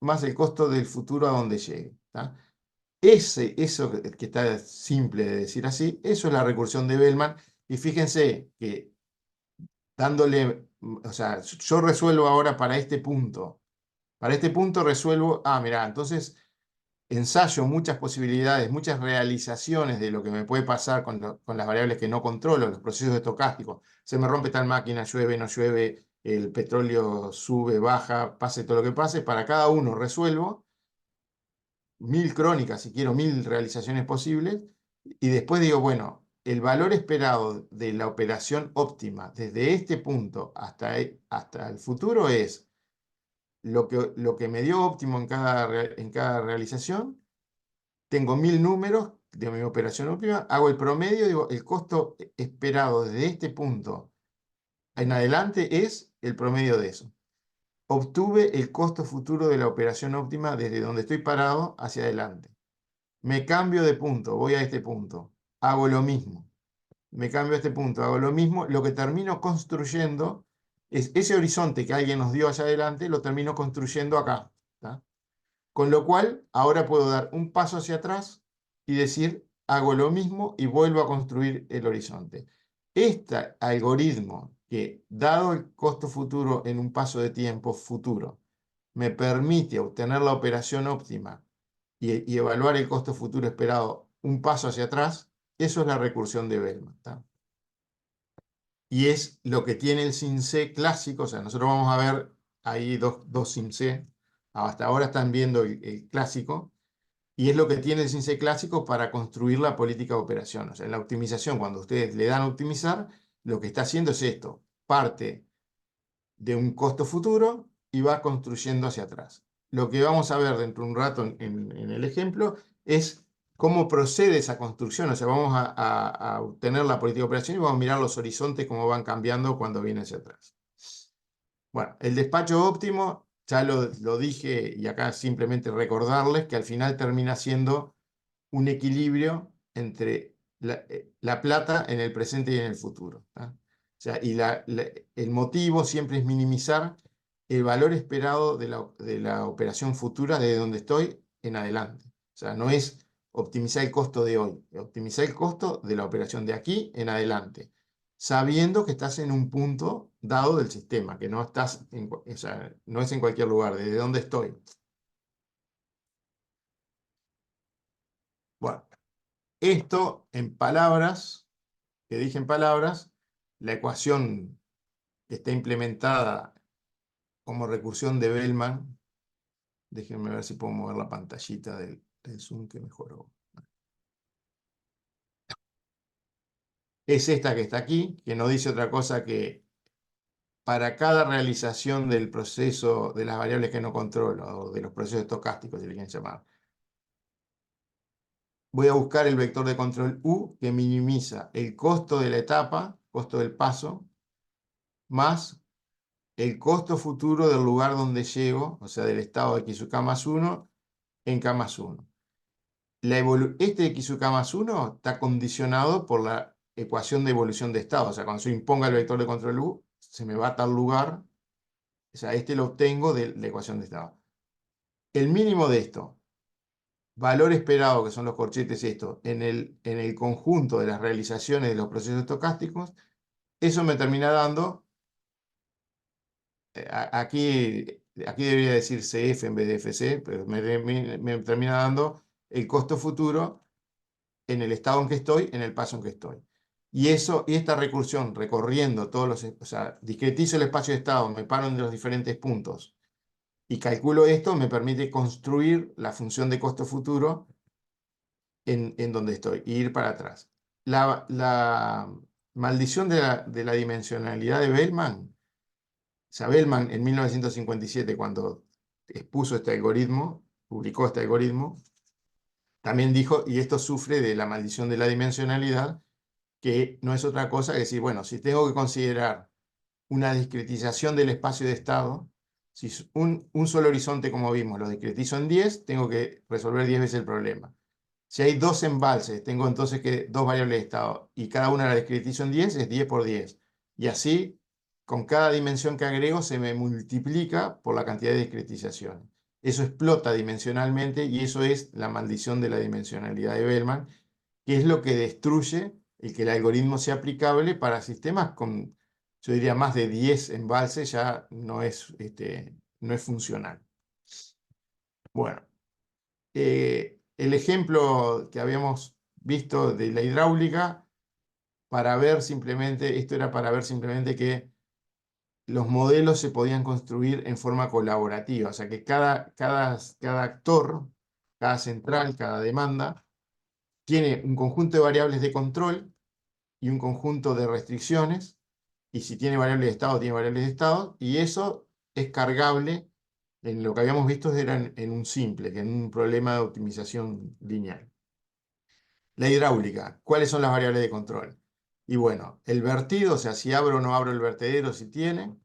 más el costo del futuro a donde llegue. ¿Tá? Eso que está simple de decir así, eso es la recursión de Bellman. Y fíjense que o sea, yo resuelvo ahora para este punto. Para este punto resuelvo, mirá, entonces ensayo muchas posibilidades, muchas realizaciones de lo que me puede pasar con las variables que no controlo, los procesos estocásticos. Se me rompe tal máquina, llueve, no llueve, el petróleo sube, baja, pase todo lo que pase. Para cada uno resuelvo 1000 crónicas, si quiero 1000 realizaciones posibles, y después digo, bueno, el valor esperado de la operación óptima desde este punto hasta el futuro es lo que me dio óptimo en cada realización. Tengo 1000 números de mi operación óptima, hago el promedio, digo, el costo esperado desde este punto en adelante es el promedio de eso. Obtuve el costo futuro de la operación óptima desde donde estoy parado hacia adelante. Me cambio de punto, voy a este punto, hago lo mismo. Me cambio a este punto, hago lo mismo. Lo que termino construyendo es ese horizonte que alguien nos dio hacia adelante, lo termino construyendo acá. ¿Tá? Con lo cual, ahora puedo dar un paso hacia atrás y decir, hago lo mismo y vuelvo a construir el horizonte. Este algoritmo que, dado el costo futuro en un paso de tiempo futuro, me permite obtener la operación óptima y evaluar el costo futuro esperado un paso hacia atrás, eso es la recursión de Bellman. ¿Tá? Y es lo que tiene el SimC clásico. O sea, nosotros vamos a ver ahí dos SimC. Hasta ahora están viendo el clásico. Y es lo que tiene el SimC clásico para construir la política de operación. O sea, en la optimización, cuando ustedes le dan a optimizar, lo que está haciendo es esto. Parte de un costo futuro y va construyendo hacia atrás. Lo que vamos a ver dentro de un rato en el ejemplo es cómo procede esa construcción. O sea, vamos a obtener la política de operación y vamos a mirar los horizontes, cómo van cambiando cuando viene hacia atrás. Bueno, el despacho óptimo, ya lo dije, y acá simplemente recordarles que al final termina siendo un equilibrio entre la plata en el presente y en el futuro. ¿Tá? O sea, y el motivo siempre es minimizar el valor esperado de la operación futura desde donde estoy en adelante. O sea, no es optimizar el costo de hoy, es optimizar el costo de la operación de aquí en adelante, sabiendo que estás en un punto dado del sistema, que no estás o sea, no es en cualquier lugar, desde donde estoy. Bueno, esto en palabras, que dije en palabras, la ecuación que está implementada como recursión de Bellman, déjenme ver si puedo mover la pantallita del Zoom que mejoró. Es esta que está aquí, que no dice otra cosa que para cada realización del proceso de las variables que no controlo, o de los procesos estocásticos, si le quieren llamar, voy a buscar el vector de control U que minimiza el costo de la etapa, costo del paso, más el costo futuro del lugar donde llego, o sea, del estado de x k más 1 en k más 1. Este x k más 1 está condicionado por la ecuación de evolución de estado. O sea, cuando yo imponga el vector de control U, se me va a tal lugar. O sea, este lo obtengo de la ecuación de estado. El mínimo de esto, valor esperado, que son los corchetes estos, en el conjunto de las realizaciones de los procesos estocásticos, eso me termina dando, aquí debería decir CF en vez de FC, pero me termina dando el costo futuro en el estado en que estoy, en el paso en que estoy. Y esta recursión, recorriendo todos los, o sea, discretizo el espacio de estado, me paro en los diferentes puntos y calculo esto, me permite construir la función de costo futuro en donde estoy y ir para atrás. La maldición de la dimensionalidad de Bellman, o sea, Bellman en 1957, cuando expuso este algoritmo, publicó este algoritmo, también dijo, y esto sufre de la maldición de la dimensionalidad, que no es otra cosa que decir, bueno, si tengo que considerar una discretización del espacio de estado, si es un solo horizonte como vimos, lo discretizo en 10, tengo que resolver 10 veces el problema. Si hay dos embalses, tengo entonces que dos variables de estado y cada una la discretizo en 10, es 10 por 10. Y así, con cada dimensión que agrego, se me multiplica por la cantidad de discretizaciones. Eso explota dimensionalmente y eso es la maldición de la dimensionalidad de Bellman, que es lo que destruye el que el algoritmo sea aplicable para sistemas con, yo diría, más de 10 embalses, ya no es funcional. Bueno. El ejemplo que habíamos visto de la hidráulica, para ver simplemente, esto era para ver simplemente que los modelos se podían construir en forma colaborativa, o sea que cada actor, cada central, cada demanda, tiene un conjunto de variables de control y un conjunto de restricciones, y si tiene variables de estado, tiene variables de estado, y eso es cargable. En lo que habíamos visto era en un simple, que en un problema de optimización lineal. La hidráulica, ¿cuáles son las variables de control? Y bueno, el vertido, o sea, si abro o no abro el vertedero, si tiene.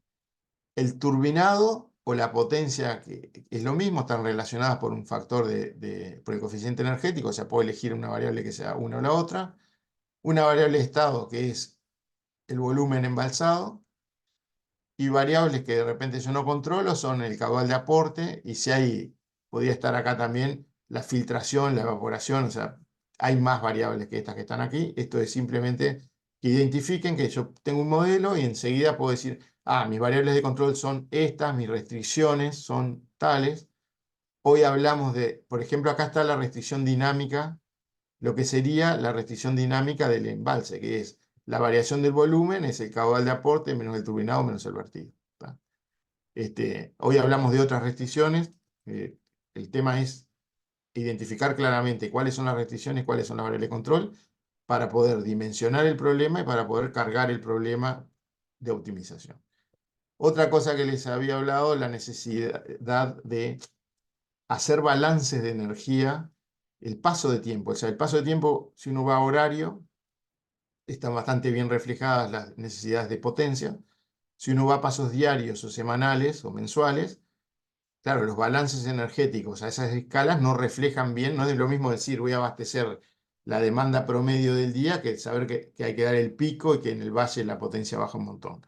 El turbinado o la potencia, que es lo mismo, están relacionadas por un factor por el coeficiente energético, o sea, puedo elegir una variable que sea una o la otra. Una variable de estado, que es el volumen embalsado. Y variables que de repente yo no controlo son el caudal de aporte, y si hay, podría estar acá también la filtración, la evaporación, o sea, hay más variables que estas que están aquí. Esto es simplemente que identifiquen que yo tengo un modelo y enseguida puedo decir, ah, mis variables de control son estas, mis restricciones son tales. Hoy hablamos de, por ejemplo, acá está la restricción dinámica, lo que sería la restricción dinámica del embalse, que es la variación del volumen, es el caudal de aporte menos el turbinado menos el vertido. Hoy hablamos de otras restricciones. El tema es identificar claramente cuáles son las restricciones, cuáles son las variables de control, para poder dimensionar el problema y para poder cargar el problema de optimización. Otra cosa que les había hablado, la necesidad de hacer balances de energía, el paso de tiempo. O sea, el paso de tiempo, si uno va a horario, están bastante bien reflejadas las necesidades de potencia. Si uno va a pasos diarios o semanales o mensuales, claro, los balances energéticos a esas escalas no reflejan bien, no es lo mismo decir voy a abastecer la demanda promedio del día que saber que hay que dar el pico y que en el valle la potencia baja un montón.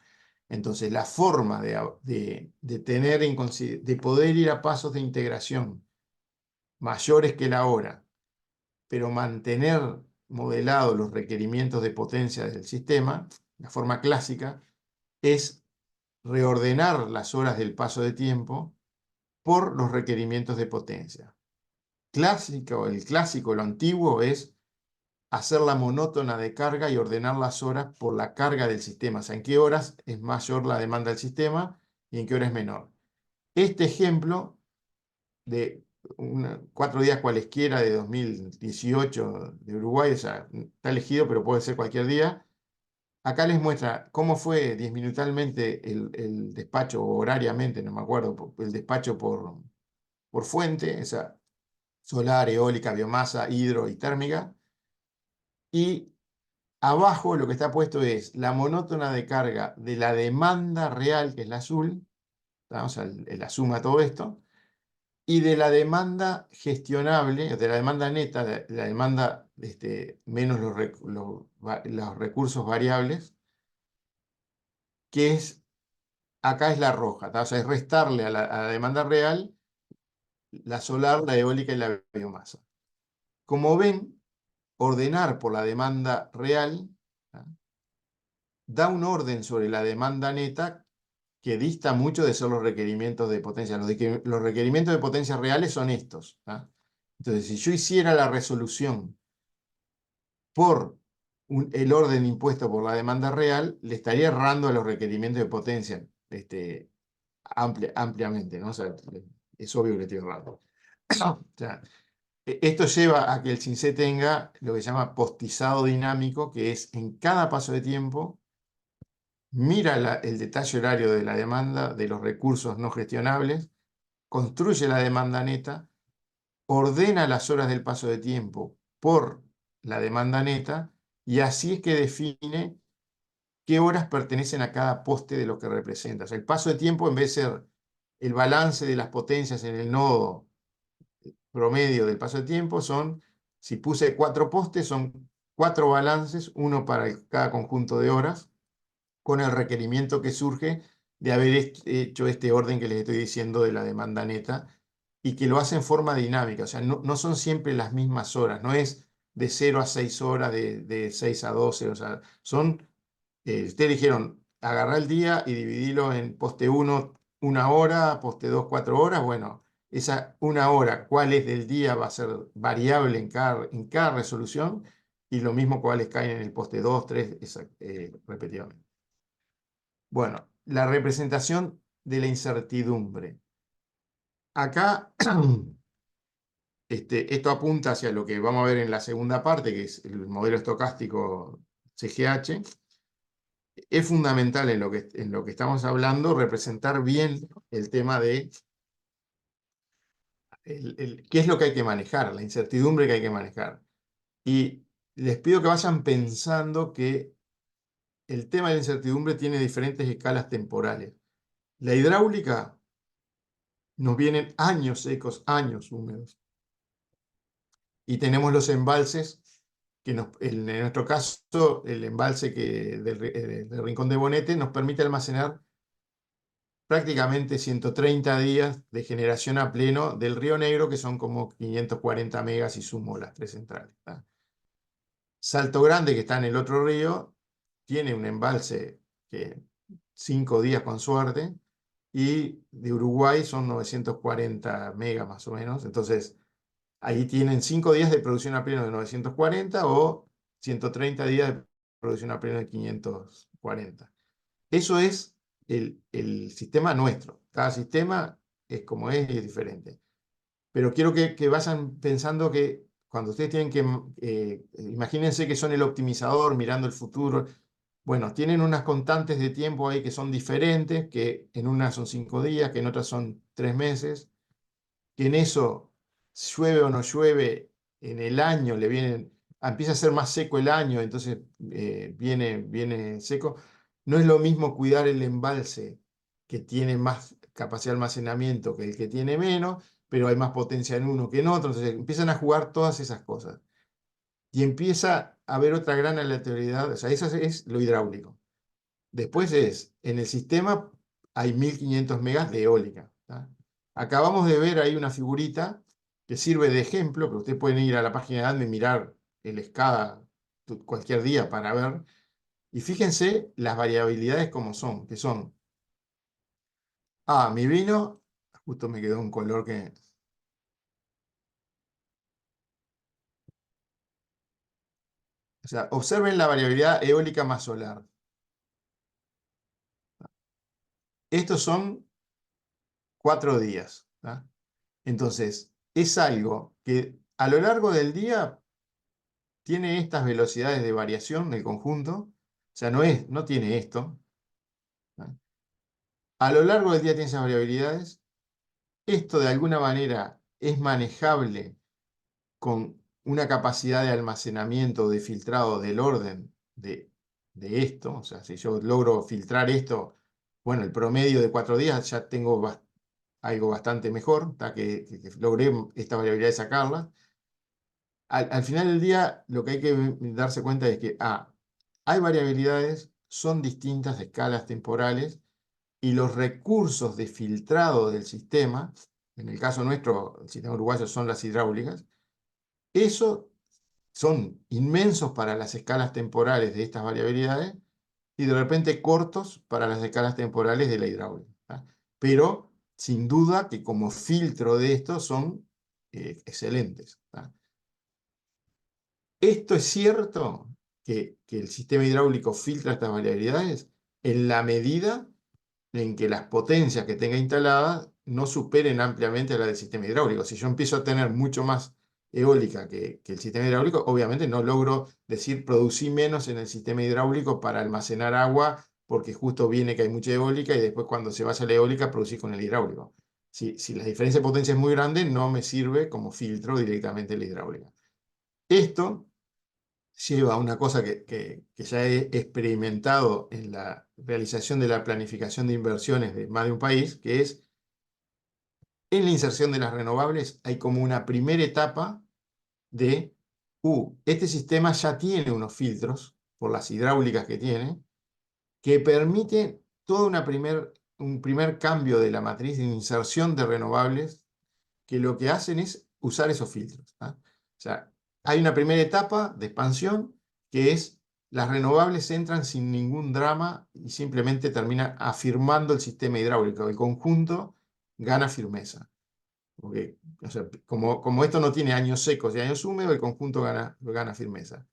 Entonces, la forma de tener de poder ir a pasos de integración mayores que la hora, pero mantener modelados los requerimientos de potencia del sistema, la forma clásica, es reordenar las horas del paso de tiempo por los requerimientos de potencia. El clásico, lo antiguo, es hacerla monótona de carga y ordenar las horas por la carga del sistema, o sea, en qué horas es mayor la demanda del sistema y en qué hora es menor. Este ejemplo de 4 días cualesquiera de 2018 de Uruguay, o sea, está elegido, pero puede ser cualquier día. Acá les muestra cómo fue disminutalmente el despacho, o horariamente, no me acuerdo, el despacho por fuente, esa solar, eólica, biomasa, hidro y térmica. Y abajo lo que está puesto es la monótona de carga de la demanda real, que es la azul, o sea, la suma de todo esto, y de la demanda gestionable, de la demanda neta, de la demanda menos los recursos variables, que es, acá es la roja, o sea, es restarle a la demanda real la solar, la eólica y la biomasa. Como ven, ordenar por la demanda real da un orden sobre la demanda neta que dista mucho de ser los requerimientos de potencia. Los requerimientos de potencia reales son estos. Entonces, si yo hiciera la resolución por el orden impuesto por la demanda real le estaría errando a los requerimientos de potencia ampliamente, ¿no? O sea, es obvio que le estoy errando. O sea, esto lleva a que el CINCE tenga lo que se llama postizado dinámico, que es en cada paso de tiempo, mira el detalle horario de la demanda, de los recursos no gestionables, construye la demanda neta, ordena las horas del paso de tiempo por la demanda neta, y así es que define qué horas pertenecen a cada poste de lo que representa. O sea, el paso de tiempo, en vez de ser el balance de las potencias en el nodo promedio del paso de tiempo, si puse 4 postes, son 4 balances, uno para cada conjunto de horas, con el requerimiento que surge de haber hecho este orden que les estoy diciendo de la demanda neta, y que lo hace en forma dinámica. O sea, no son siempre las mismas horas, no es de 0 a 6 horas, de 6 a 12, o sea, ustedes dijeron, agarrar el día y dividirlo en poste 1, 1 hora, poste 2, 4 horas. Bueno, esa 1 hora, cuál es del día, va a ser variable en cada resolución, y lo mismo cuáles caen en el poste 2, 3, repetidamente. Bueno, la representación de la incertidumbre. Acá, esto apunta hacia lo que vamos a ver en la segunda parte, que es el modelo estocástico CGH. Es fundamental en lo que estamos hablando representar bien el tema de qué es lo que hay que manejar, la incertidumbre que hay que manejar. Y les pido que vayan pensando que el tema de la incertidumbre tiene diferentes escalas temporales. La hidráulica nos vienen años secos, años húmedos. Y tenemos los embalses, en nuestro caso, el embalse del Rincón de Bonete nos permite almacenar prácticamente 130 días de generación a pleno del Río Negro, que son como 540 megas y sumo las 3 centrales. Salto Grande, que está en el otro río, tiene un embalse que 5 días con suerte, y de Uruguay son 940 megas más o menos. Entonces, ahí tienen 5 días de producción a pleno de 940 o 130 días de producción a pleno de 540. Eso es el sistema nuestro. Cada sistema es como es y es diferente. Pero quiero que vayan pensando que cuando ustedes tienen que, imagínense que son el optimizador mirando el futuro. Bueno, tienen unas constantes de tiempo ahí que son diferentes, que en unas son 5 días, que en otras son 3 meses, que en eso, llueve o no llueve, en el año empieza a ser más seco el año, entonces viene seco. No es lo mismo cuidar el embalse que tiene más capacidad de almacenamiento que el que tiene menos, pero hay más potencia en uno que en otro, entonces empiezan a jugar todas esas cosas. Y empieza a haber otra gran aleatoriedad, o sea, eso es lo hidráulico. Después en el sistema hay 1500 megas de eólica. Acabamos de ver ahí una figurita que sirve de ejemplo, pero ustedes pueden ir a la página de ANDE y mirar el SCADA cualquier día para ver. Y fíjense las variabilidades como son, que son, mi vino, justo me quedó un color que... O sea, observen la variabilidad eólica más solar. Estos son 4 días. Entonces, es algo que a lo largo del día tiene estas velocidades de variación del conjunto, o sea, no tiene esto. A lo largo del día tiene esas variabilidades. Esto de alguna manera es manejable con una capacidad de almacenamiento, de filtrado del orden de esto. O sea, si yo logro filtrar esto, bueno, el promedio de 4 días ya tengo algo bastante mejor, que logré esta variabilidad de sacarla. Al final del día, lo que hay que darse cuenta es que hay variabilidades, son distintas escalas temporales, y los recursos de filtrado del sistema, en el caso nuestro, el sistema uruguayo son las hidráulicas, eso son inmensos para las escalas temporales de estas variabilidades y de repente cortos para las escalas temporales de la hidráulica. Pero sin duda que como filtro de esto son excelentes. Esto es cierto que el sistema hidráulico filtra estas variabilidades en la medida en que las potencias que tenga instaladas no superen ampliamente a la del sistema hidráulico. Si yo empiezo a tener mucho más eólica que el sistema hidráulico, obviamente no logro decir producí menos en el sistema hidráulico para almacenar agua, porque justo viene que hay mucha eólica y después cuando se vaya la eólica producís con el hidráulico. Si la diferencia de potencia es muy grande, no me sirve como filtro directamente la hidráulica. Esto lleva a una cosa que ya he experimentado en la realización de la planificación de inversiones de más de un país, que es en la inserción de las renovables hay como una primera etapa de, este sistema ya tiene unos filtros por las hidráulicas que tiene, que permiten todo un primer cambio de la matriz de inserción de renovables, que lo que hacen es usar esos filtros. O sea, hay una primera etapa de expansión que es las renovables entran sin ningún drama y simplemente termina afirmando el sistema hidráulico. El conjunto gana firmeza. Porque, o sea, como esto no tiene años secos y años húmedos, el conjunto gana firmeza.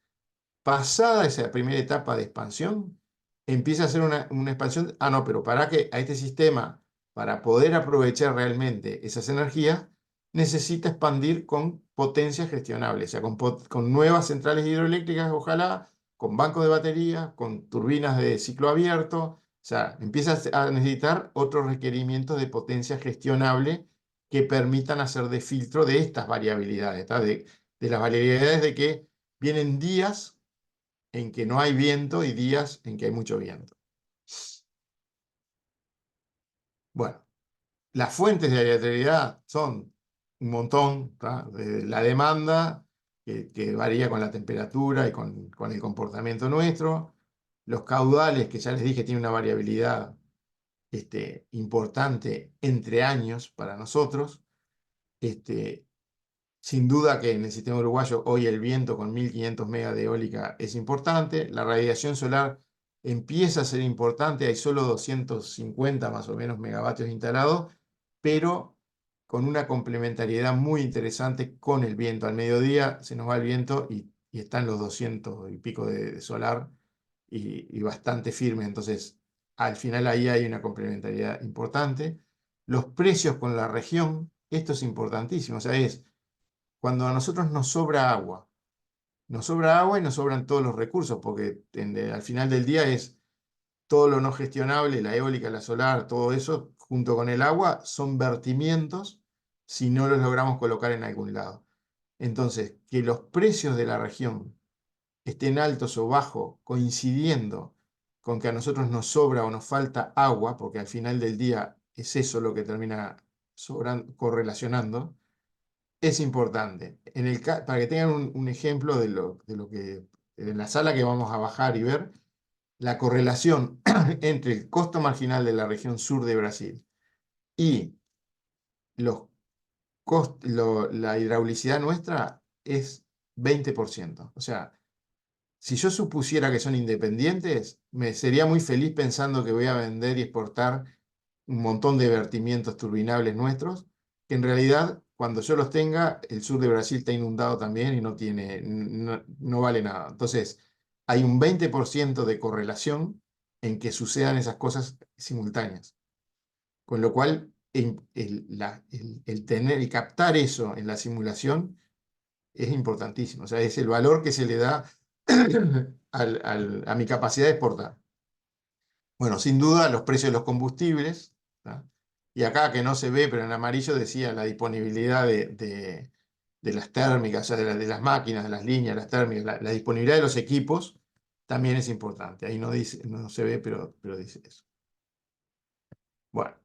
Pasada esa primera etapa de expansión, empieza a hacer una expansión. No, pero para que a este sistema, para poder aprovechar realmente esas energías, necesita expandir con potencias gestionables, o sea, con nuevas centrales hidroeléctricas, ojalá, con bancos de batería, con turbinas de ciclo abierto. O sea, empieza a necesitar otros requerimientos de potencia gestionable que permitan hacer de filtro de estas variabilidades, de las variabilidades de que vienen días en que no hay viento y días en que hay mucho viento. Bueno, las fuentes de aleatoriedad son un montón, ¿tá? De la demanda, que varía con la temperatura y con el comportamiento nuestro. Los caudales, que ya les dije, tienen una variabilidad importante entre años para nosotros. Sin duda que en el sistema uruguayo hoy el viento con 1500 megas de eólica es importante. La radiación solar empieza a ser importante. Hay solo 250 más o menos megavatios instalados, pero con una complementariedad muy interesante con el viento. Al mediodía se nos va el viento y están los 200 y pico de solar y bastante firme. Entonces, al final ahí hay una complementariedad importante. Los precios con la región, esto es importantísimo. O sea, cuando a nosotros nos sobra agua y nos sobran todos los recursos, porque al final del día es todo lo no gestionable, la eólica, la solar, todo eso, junto con el agua, son vertimientos si no los logramos colocar en algún lado. Entonces, que los precios de la región estén altos o bajos, coincidiendo con que a nosotros nos sobra o nos falta agua, porque al final del día es eso lo que termina correlacionando, es importante. Para que tengan un ejemplo de lo que en la sala que vamos a bajar y ver, la correlación entre el costo marginal de la región sur de Brasil y la hidraulicidad nuestra es 20%. O sea, si yo supusiera que son independientes, me sería muy feliz pensando que voy a vender y exportar un montón de vertimientos turbinables nuestros, que en realidad, cuando yo los tenga, el sur de Brasil está inundado también y no vale nada. Entonces, hay un 20% de correlación en que sucedan esas cosas simultáneas. Con lo cual, el tener y captar eso en la simulación es importantísimo. O sea, es el valor que se le da a mi capacidad de exportar. Bueno, sin duda, los precios de los combustibles, ¿tá? Y acá que no se ve, pero en amarillo decía la disponibilidad de las térmicas, o sea, de las máquinas, de las líneas, las térmicas, la disponibilidad de los equipos también es importante. Ahí no se ve, pero dice eso. Bueno,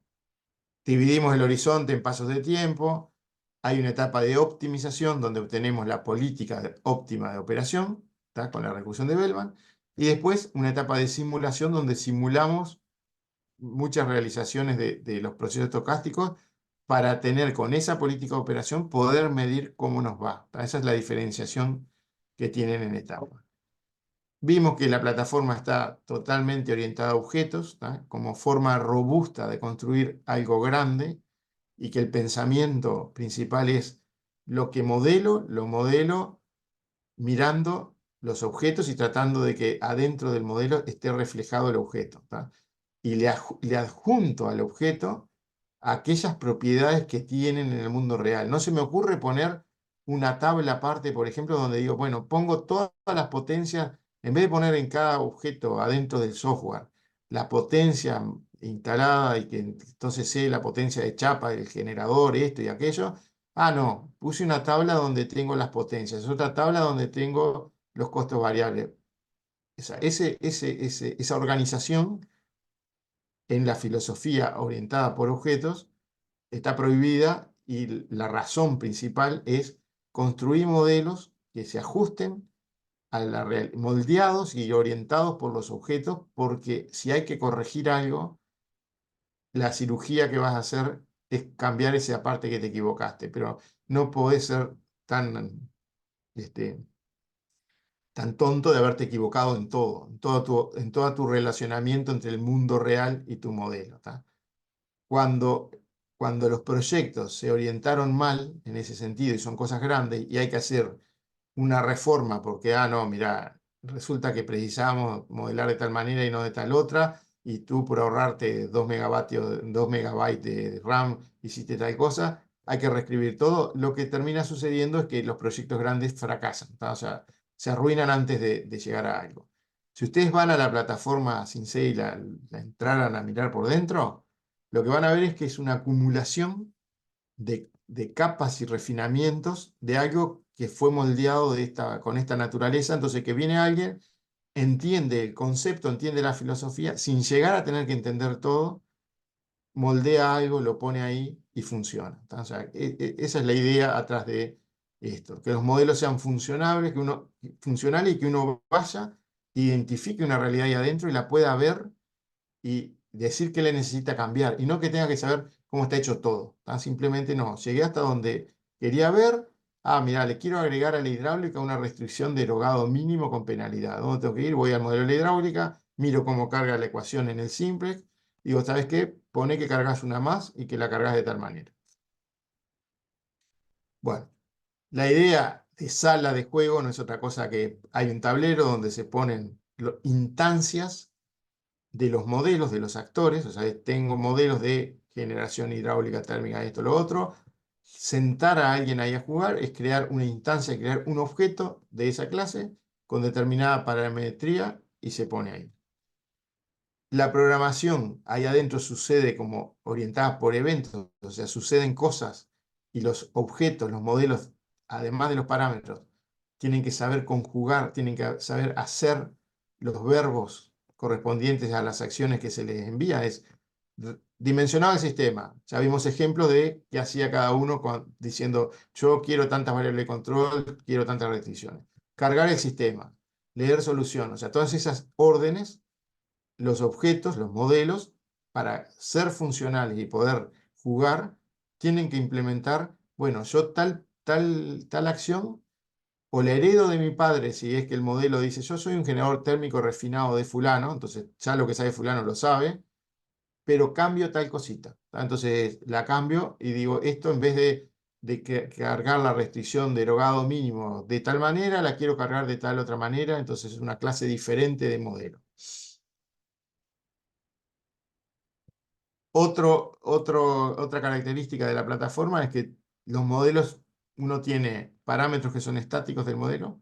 dividimos el horizonte en pasos de tiempo. Hay una etapa de optimización donde obtenemos la política óptima de operación, ¿tá? Con la recursión de Bellman. Y después una etapa de simulación donde simulamos muchas realizaciones de los procesos estocásticos para tener con esa política de operación poder medir cómo nos va. Esa es la diferenciación que tienen en etapa. Vimos que la plataforma está totalmente orientada a objetos, ¿tá? Como forma robusta de construir algo grande y que el pensamiento principal es lo modelo mirando los objetos y tratando de que adentro del modelo esté reflejado el objeto, ¿tá? Y le adjunto al objeto aquellas propiedades que tienen en el mundo real. No se me ocurre poner una tabla aparte, por ejemplo, donde digo, bueno, pongo todas las potencias, en vez de poner en cada objeto adentro del software la potencia instalada y que entonces sé la potencia de chapa del generador, esto y aquello. Ah, no, puse una tabla donde tengo las potencias, otra tabla donde tengo los costos variables. Esa organización en la filosofía orientada por objetos está prohibida y la razón principal es construir modelos que se ajusten a la moldeados y orientados por los objetos, porque si hay que corregir algo, la cirugía que vas a hacer es cambiar esa parte que te equivocaste, pero no podés ser tan, este, tan tonto de haberte equivocado en todo, en todo tu relacionamiento entre el mundo real y tu modelo, ¿tá? Cuando, cuando los proyectos se orientaron mal en ese sentido y son cosas grandes y hay que hacer una reforma porque, no, mira, resulta que precisamos modelar de tal manera y no de tal otra, y tú por ahorrarte 2 megabytes de RAM hiciste tal cosa, hay que reescribir todo. Lo que termina sucediendo es que los proyectos grandes fracasan, ¿tá? O sea, se arruinan antes de llegar a algo. Si ustedes van a la plataforma Cincei y la entraran a mirar por dentro, lo que van a ver es que es una acumulación de capas y refinamientos de algo que fue moldeado con esta naturaleza. Entonces, que viene alguien, entiende el concepto, entiende la filosofía, sin llegar a tener que entender todo, moldea algo, lo pone ahí y funciona. O sea, esa es la idea atrás de esto, que los modelos sean funcionales, funcionales y que uno vaya, identifique una realidad ahí adentro y la pueda ver y decir que le necesita cambiar y no que tenga que saber cómo está hecho todo. Simplemente no, llegué hasta donde quería ver. Mira, le quiero agregar a la hidráulica una restricción de erogado mínimo con penalidad. ¿Dónde tengo que ir? Voy al modelo de la hidráulica, miro cómo carga la ecuación en el simplex. Digo, ¿sabes qué? Pone que cargas una más y que la cargas de tal manera. Bueno, la idea de sala de juego no es otra cosa que hay un tablero donde se ponen instancias de los modelos de los actores, o sea, tengo modelos de generación hidráulica, térmica, esto, lo otro. Sentar a alguien ahí a jugar es crear una instancia, crear un objeto de esa clase con determinada parametría y se pone ahí. La programación ahí adentro sucede como orientada por eventos, o sea, suceden cosas y los objetos, los modelos, además de los parámetros, tienen que saber conjugar, tienen que saber hacer los verbos correspondientes a las acciones que se les envía. Es dimensionado el sistema. Ya vimos ejemplos de qué hacía cada uno diciendo, yo quiero tantas variables de control, quiero tantas restricciones. Cargar el sistema, leer solución, o sea, todas esas órdenes, los objetos, los modelos, para ser funcionales y poder jugar, tienen que implementar, bueno, yo tal acción o la heredo de mi padre, si es que el modelo dice, yo soy un generador térmico refinado de fulano, entonces ya lo que sabe fulano lo sabe, pero cambio tal cosita. Entonces la cambio y digo, esto en vez de cargar la restricción de erogado mínimo de tal manera, la quiero cargar de tal otra manera, entonces es una clase diferente de modelo. Otra característica de la plataforma es que los modelos, uno tiene parámetros que son estáticos del modelo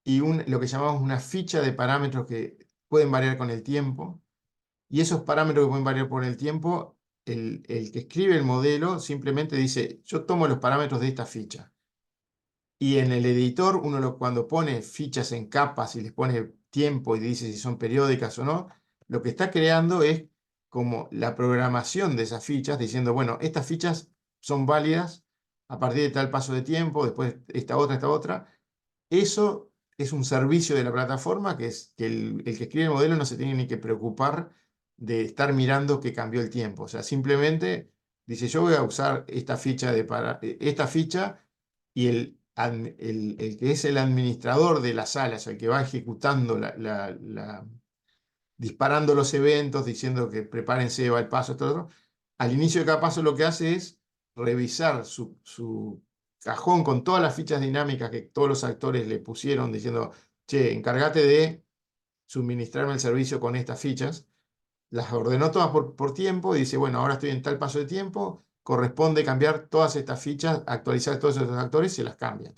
y lo que llamamos una ficha de parámetros que pueden variar con el tiempo. Y esos parámetros que pueden variar por el tiempo, el que escribe el modelo simplemente dice, yo tomo los parámetros de esta ficha. Y en el editor, cuando pone fichas en capas y les pone tiempo y dice si son periódicas o no, lo que está creando es como la programación de esas fichas, diciendo, bueno, estas fichas son válidas a partir de tal paso de tiempo, después esta otra. Eso es un servicio de la plataforma que es que el que escribe el modelo no se tiene ni que preocupar de estar mirando que cambió el tiempo. O sea, simplemente dice, yo voy a usar esta ficha, esta ficha y el que es el administrador de las salas, el que va ejecutando disparando los eventos, diciendo que prepárense, va el paso, todo otro. Al inicio de cada paso lo que hace es revisar su cajón con todas las fichas dinámicas que todos los actores le pusieron, diciendo, che, encárgate de suministrarme el servicio con estas fichas. Las ordenó todas por tiempo y dice, bueno, ahora estoy en tal paso de tiempo, corresponde cambiar todas estas fichas, actualizar todos esos actores y se las cambia.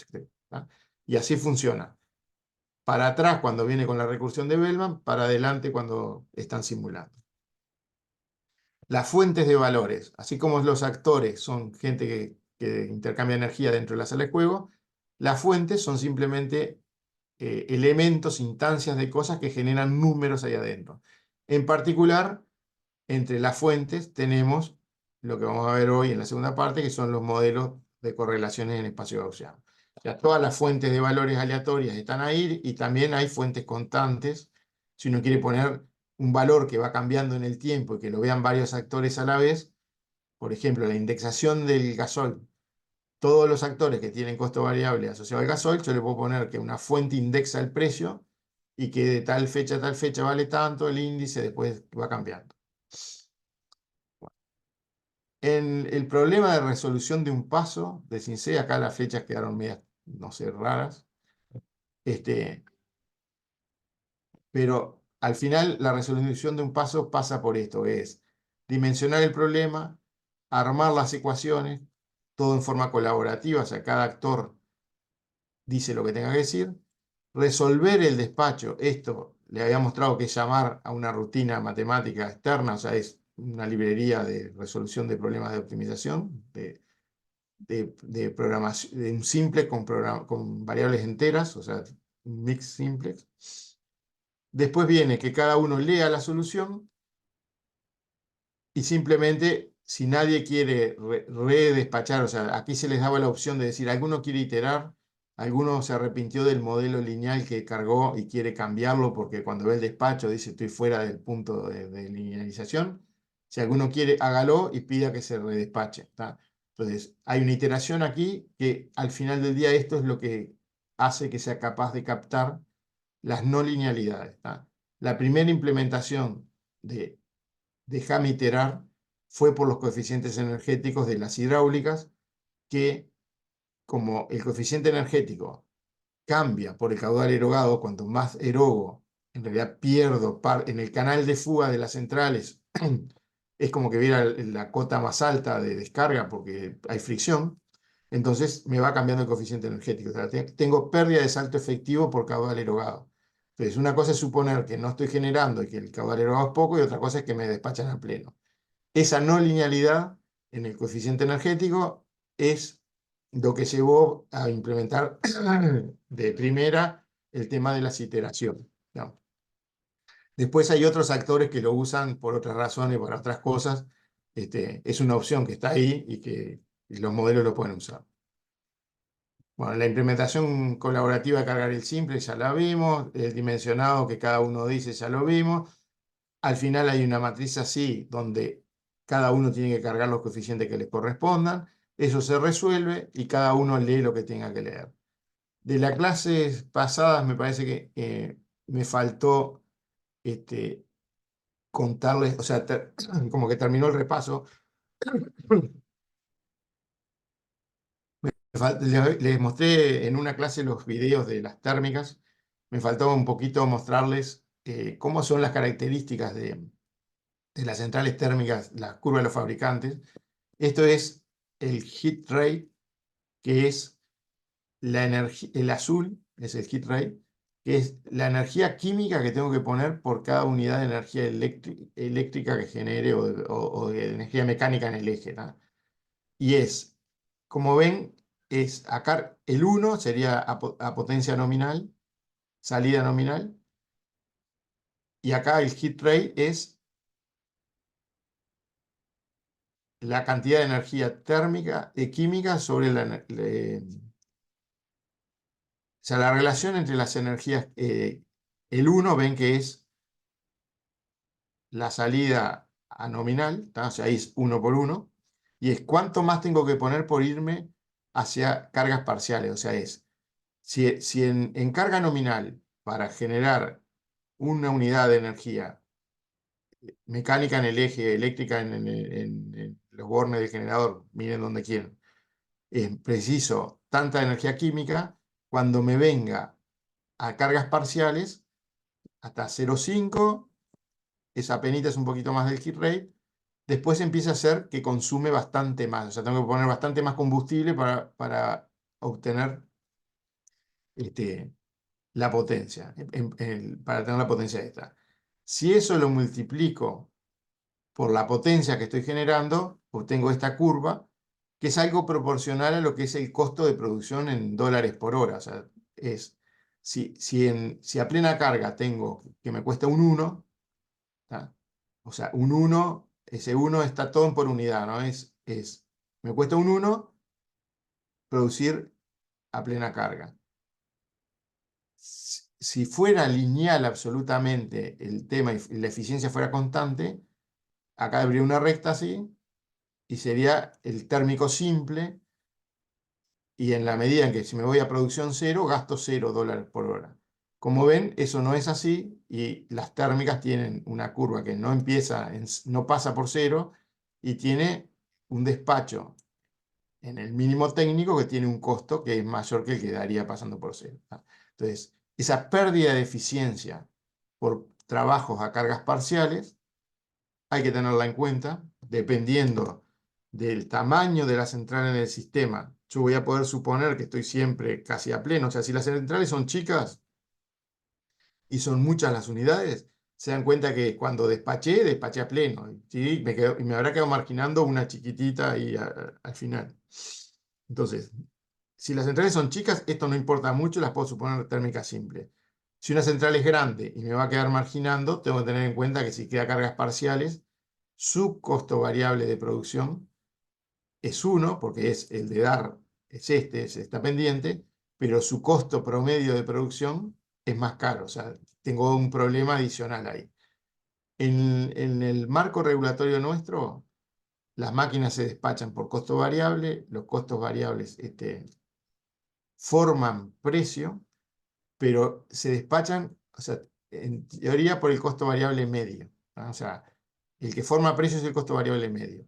¿tá? Y así funciona. Para atrás cuando viene con la recursión de Bellman, para adelante cuando están simulando. Las fuentes de valores, así como los actores son gente que intercambia energía dentro de la sala de juego, las fuentes son simplemente elementos, instancias de cosas que generan números ahí adentro. En particular, entre las fuentes tenemos lo que vamos a ver hoy en la segunda parte, que son los modelos de correlaciones en espacio gaussiano. O sea, todas las fuentes de valores aleatorias están ahí y también hay fuentes constantes. Si uno quiere poner un valor que va cambiando en el tiempo y que lo vean varios actores a la vez, por ejemplo, la indexación del gasol, todos los actores que tienen costo variable asociado al gasol, yo le puedo poner que una fuente indexa el precio y que de tal fecha a tal fecha vale tanto, el índice después va cambiando. En el problema de resolución de un paso de Cincé, acá las flechas quedaron medias, no sé, raras. Pero al final la resolución de un paso pasa por esto, que es dimensionar el problema, armar las ecuaciones, todo en forma colaborativa, o sea, cada actor dice lo que tenga que decir, resolver el despacho, esto le había mostrado que es llamar a una rutina matemática externa, o sea, es una librería de resolución de problemas de optimización, de programación, de un simple con variables enteras, o sea, un mix simplex. Después viene que cada uno lea la solución y simplemente, si nadie quiere redespachar, o sea, aquí se les daba la opción de decir, alguno quiere iterar, alguno se arrepintió del modelo lineal que cargó y quiere cambiarlo porque cuando ve el despacho dice, estoy fuera del punto de linealización. Si alguno quiere, hágalo y pida que se redespache. ¿Tá? Entonces, hay una iteración aquí que al final del día esto es lo que hace que sea capaz de captar las no linealidades. ¿Tá? La primera implementación de déjame iterar fue por los coeficientes energéticos de las hidráulicas, que como el coeficiente energético cambia por el caudal erogado, cuanto más erogo, en realidad pierdo en el canal de fuga de las centrales, es como que viera la cota más alta de descarga porque hay fricción, entonces me va cambiando el coeficiente energético. O sea, tengo pérdida de salto efectivo por caudal erogado. Entonces, una cosa es suponer que no estoy generando y que el caudal erogado es poco, y otra cosa es que me despachan a pleno. Esa no linealidad en el coeficiente energético es lo que llevó a implementar de primera el tema de las iteraciones, ¿no? Después hay otros actores que lo usan por otras razones, por otras cosas. Es una opción que está ahí y que los modelos lo pueden usar. Bueno, la implementación colaborativa de cargar el simple ya la vimos, el dimensionado que cada uno dice ya lo vimos. Al final hay una matriz así, donde cada uno tiene que cargar los coeficientes que le correspondan. Eso se resuelve y cada uno lee lo que tenga que leer. De las clases pasadas me parece que me faltó contarles, o sea, como que terminó el repaso. Les mostré en una clase los videos de las térmicas. Me faltaba un poquito mostrarles cómo son las características de las centrales térmicas, las curvas de los fabricantes. Esto es el heat rate, que es la energía, el azul es el heat rate, que es la energía química que tengo que poner por cada unidad de energía eléctrica que genere o de energía mecánica en el eje, ¿no? Y es, como ven, es acá el 1 sería a potencia nominal, salida nominal, y acá el heat rate es la cantidad de energía térmica y química sobre o sea, la relación entre las energías, el 1 ven que es la salida a nominal, ¿tá? O sea, ahí es 1 por 1, y es cuánto más tengo que poner por irme hacia cargas parciales, o sea, es, si en carga nominal, para generar una unidad de energía mecánica en el eje, eléctrica en los bornes del generador, miren donde quieran, es preciso tanta energía química, cuando me venga a cargas parciales hasta 0,5, esa penita es un poquito más del hit rate, después empieza a ser que consume bastante más, o sea, tengo que poner bastante más combustible para obtener la potencia, para tener la potencia esta. Si eso lo multiplico por la potencia que estoy generando, obtengo esta curva, que es algo proporcional a lo que es el costo de producción en dólares por hora. O sea, si a plena carga tengo que me cuesta un 1, ¿tá? O sea, un 1, ese 1 está todo por unidad, ¿no? Me cuesta un 1 producir a plena carga. Si fuera lineal absolutamente el tema y la eficiencia fuera constante, acá habría una recta así, y sería el térmico simple, y en la medida en que si me voy a producción cero, gasto $0 por hora. Como ven, eso no es así, y las térmicas tienen una curva que no empieza, no pasa por cero, y tiene un despacho en el mínimo técnico que tiene un costo que es mayor que el que daría pasando por cero. Entonces, esa pérdida de eficiencia por trabajos a cargas parciales hay que tenerla en cuenta, dependiendo del tamaño de la central en el sistema. Yo voy a poder suponer que estoy siempre casi a pleno. O sea, si las centrales son chicas y son muchas las unidades, se dan cuenta que cuando despaché a pleno. ¿Sí? Y me habrá quedado marginando una chiquitita ahí al final. Entonces, si las centrales son chicas, esto no importa mucho, las puedo suponer térmicas simples. Si una central es grande y me va a quedar marginando, tengo que tener en cuenta que si queda cargas parciales, su costo variable de producción es 1, porque es el de dar, es esta pendiente, pero su costo promedio de producción es más caro. O sea, tengo un problema adicional ahí. En el marco regulatorio nuestro, las máquinas se despachan por costo variable, los costos variables forman precio, pero se despachan, o sea, en teoría por el costo variable medio, ¿no? O sea, el que forma precio es el costo variable medio.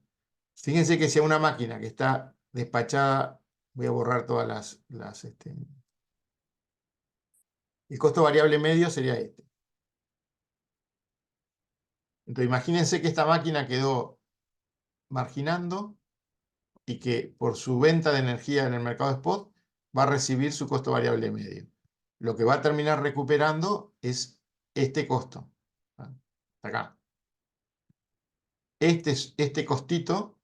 Fíjense que si a una máquina que está despachada, voy a borrar todas el costo variable medio sería este. Entonces imagínense que esta máquina quedó marginando y que por su venta de energía en el mercado spot va a recibir su costo variable medio. Lo que va a terminar recuperando es este costo. Acá. Este costito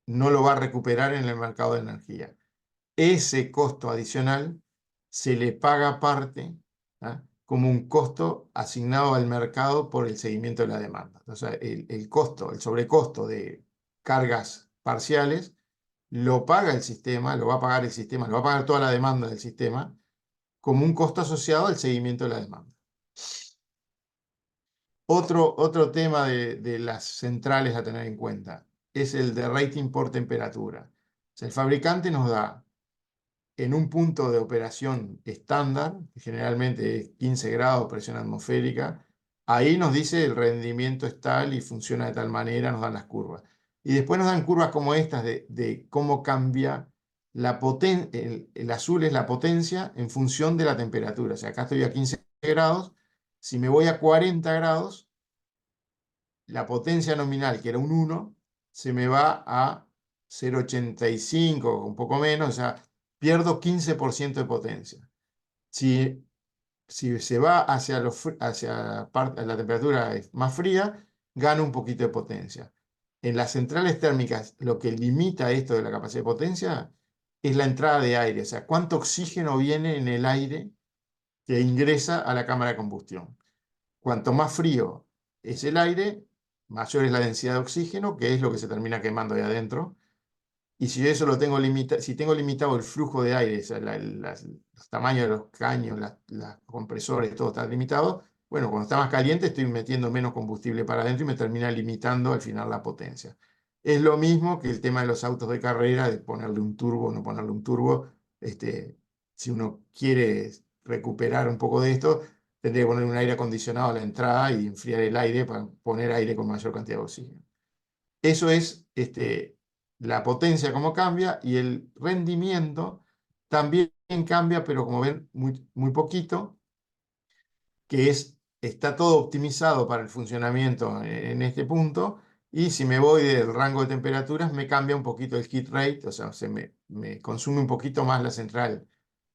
no lo va a recuperar en el mercado de energía. Ese costo adicional se le paga aparte, como un costo asignado al mercado por el seguimiento de la demanda. O sea, el costo, el sobrecosto de cargas parciales lo paga el sistema, lo va a pagar el sistema, lo va a pagar toda la demanda del sistema como un costo asociado al seguimiento de la demanda. Otro tema de las centrales a tener en cuenta es el de rating por temperatura. O sea, el fabricante nos da en un punto de operación estándar, que generalmente es 15 grados presión atmosférica, ahí nos dice el rendimiento es tal y funciona de tal manera, nos dan las curvas. Y después nos dan curvas como estas de cómo cambia la potencia, el azul es la potencia en función de la temperatura. O sea, acá estoy a 15 grados, si me voy a 40 grados, la potencia nominal, que era un 1, se me va a 0,85, un poco menos, o sea, pierdo 15% de potencia. Si se va hacia la temperatura más fría, gano un poquito de potencia. En las centrales térmicas, lo que limita esto de la capacidad de potencia es la entrada de aire, o sea, cuánto oxígeno viene en el aire que ingresa a la cámara de combustión. Cuanto más frío es el aire, mayor es la densidad de oxígeno, que es lo que se termina quemando ahí adentro. Y si eso lo tengo limitado, si tengo limitado el flujo de aire, o sea, los tamaños de los caños, los compresores, todo está limitado, bueno, cuando está más caliente estoy metiendo menos combustible para adentro y me termina limitando al final la potencia. Es lo mismo que el tema de los autos de carrera, de ponerle un turbo o no ponerle un turbo. Si uno quiere recuperar un poco de esto, tendría que poner un aire acondicionado a la entrada y enfriar el aire para poner aire con mayor cantidad de oxígeno. Eso es la potencia como cambia, y el rendimiento también cambia, pero como ven, muy, muy poquito. que está todo optimizado para el funcionamiento en este punto, y si me voy del rango de temperaturas me cambia un poquito el heat rate, o sea, me consume un poquito más la central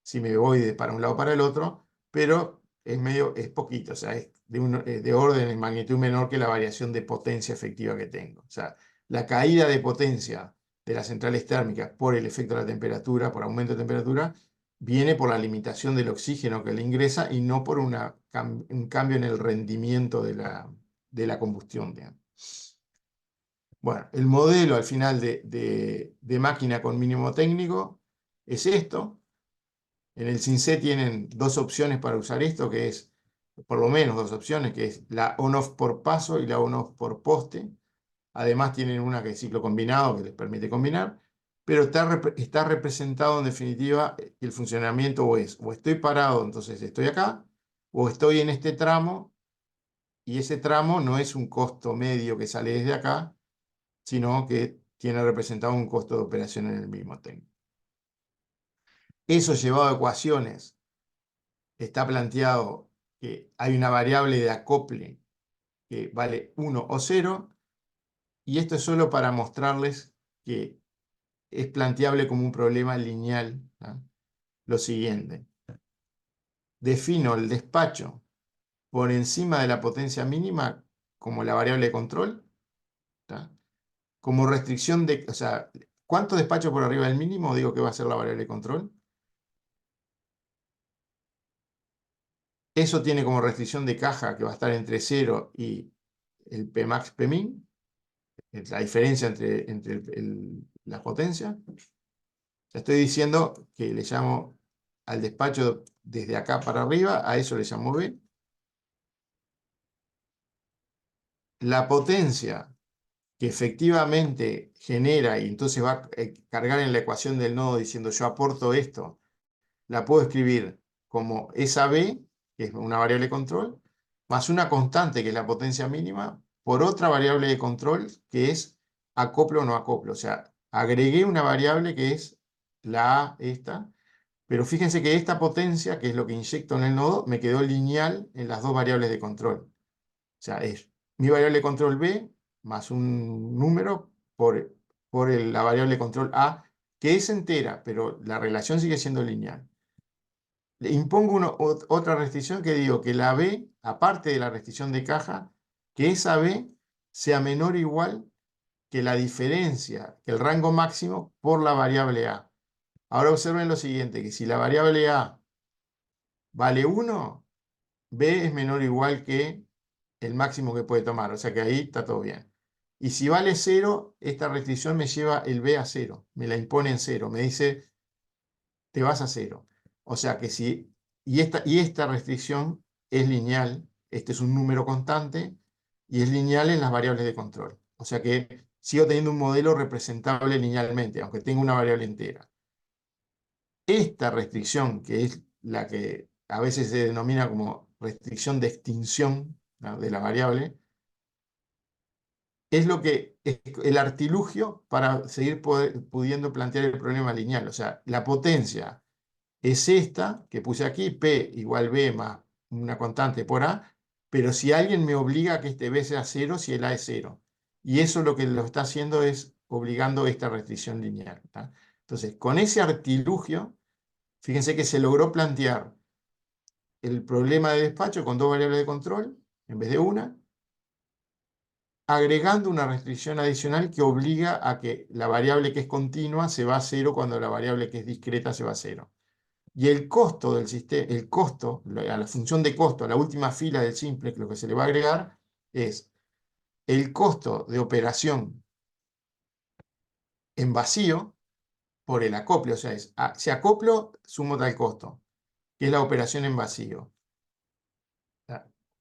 si me voy para un lado o para el otro, pero es poquito, o sea, es de orden en magnitud menor que la variación de potencia efectiva que tengo. O sea, la caída de potencia de las centrales térmicas por el efecto de la temperatura, por aumento de temperatura, viene por la limitación del oxígeno que le ingresa y no por un cambio en el rendimiento de la combustión, digamos. Bueno, el modelo al final de máquina con mínimo técnico es esto. En el CINCE tienen dos opciones para usar esto, que es, por lo menos dos opciones, que es la on-off por paso y la on-off por poste. Además tienen una que es ciclo combinado, que les permite combinar, pero está representado en definitiva el funcionamiento o estoy parado, entonces estoy acá, o estoy en este tramo, y ese tramo no es un costo medio que sale desde acá, sino que tiene representado un costo de operación en el mismo técnico. Eso llevado a ecuaciones, está planteado que hay una variable de acople que vale 1 o 0, y esto es solo para mostrarles que es planteable como un problema lineal, ¿tá? Lo siguiente: defino el despacho por encima de la potencia mínima como la variable de control, ¿tá? Como restricción de, o sea, ¿cuánto despacho por arriba del mínimo? Digo que va a ser la variable de control. Eso tiene como restricción de caja que va a estar entre 0 y el Pmax Pmin, la diferencia entre las potencias. Estoy diciendo que le llamo al despacho desde acá para arriba, a eso le llamo B. La potencia que efectivamente genera y entonces va a cargar en la ecuación del nodo diciendo yo aporto esto, la puedo escribir como esa B, que es una variable de control, más una constante que es la potencia mínima, por otra variable de control que es acoplo o no acoplo. O sea, agregué una variable que es la A, esta, pero fíjense que esta potencia, que es lo que inyecto en el nodo, me quedó lineal en las dos variables de control. O sea, es mi variable de control B más un número por la variable de control A, que es entera, pero la relación sigue siendo lineal. Le impongo otra restricción que digo que la B, aparte de la restricción de caja, que esa B sea menor o igual que la diferencia, que el rango máximo por la variable A. Ahora observen lo siguiente, que si la variable A vale 1, B es menor o igual que el máximo que puede tomar, o sea que ahí está todo bien. Y si vale 0, esta restricción me lleva el B a 0, me la impone en 0, me dice te vas a 0. O sea que si, y esta restricción es lineal, este es un número constante y es lineal en las variables de control. O sea que sigo teniendo un modelo representable linealmente, aunque tenga una variable entera. Esta restricción, que es la que a veces se denomina como restricción de extinción, ¿no?, de la variable, es lo que es el artilugio para seguir pudiendo plantear el problema lineal. O sea, la potencia es esta que puse aquí, P igual B más una constante por A, pero si alguien me obliga a que este B sea 0, si el A es 0. Y eso lo que lo está haciendo es obligando esta restricción lineal, ¿tá? Entonces, con ese artilugio, fíjense que se logró plantear el problema de despacho con dos variables de control en vez de una, agregando una restricción adicional que obliga a que la variable que es continua se va a 0 cuando la variable que es discreta se va a 0. Y el costo del sistema, el costo, a la función de costo, a la última fila del simple, lo que se le va a agregar es el costo de operación en vacío por el acople. O sea, si acoplo, sumo tal costo, que es la operación en vacío.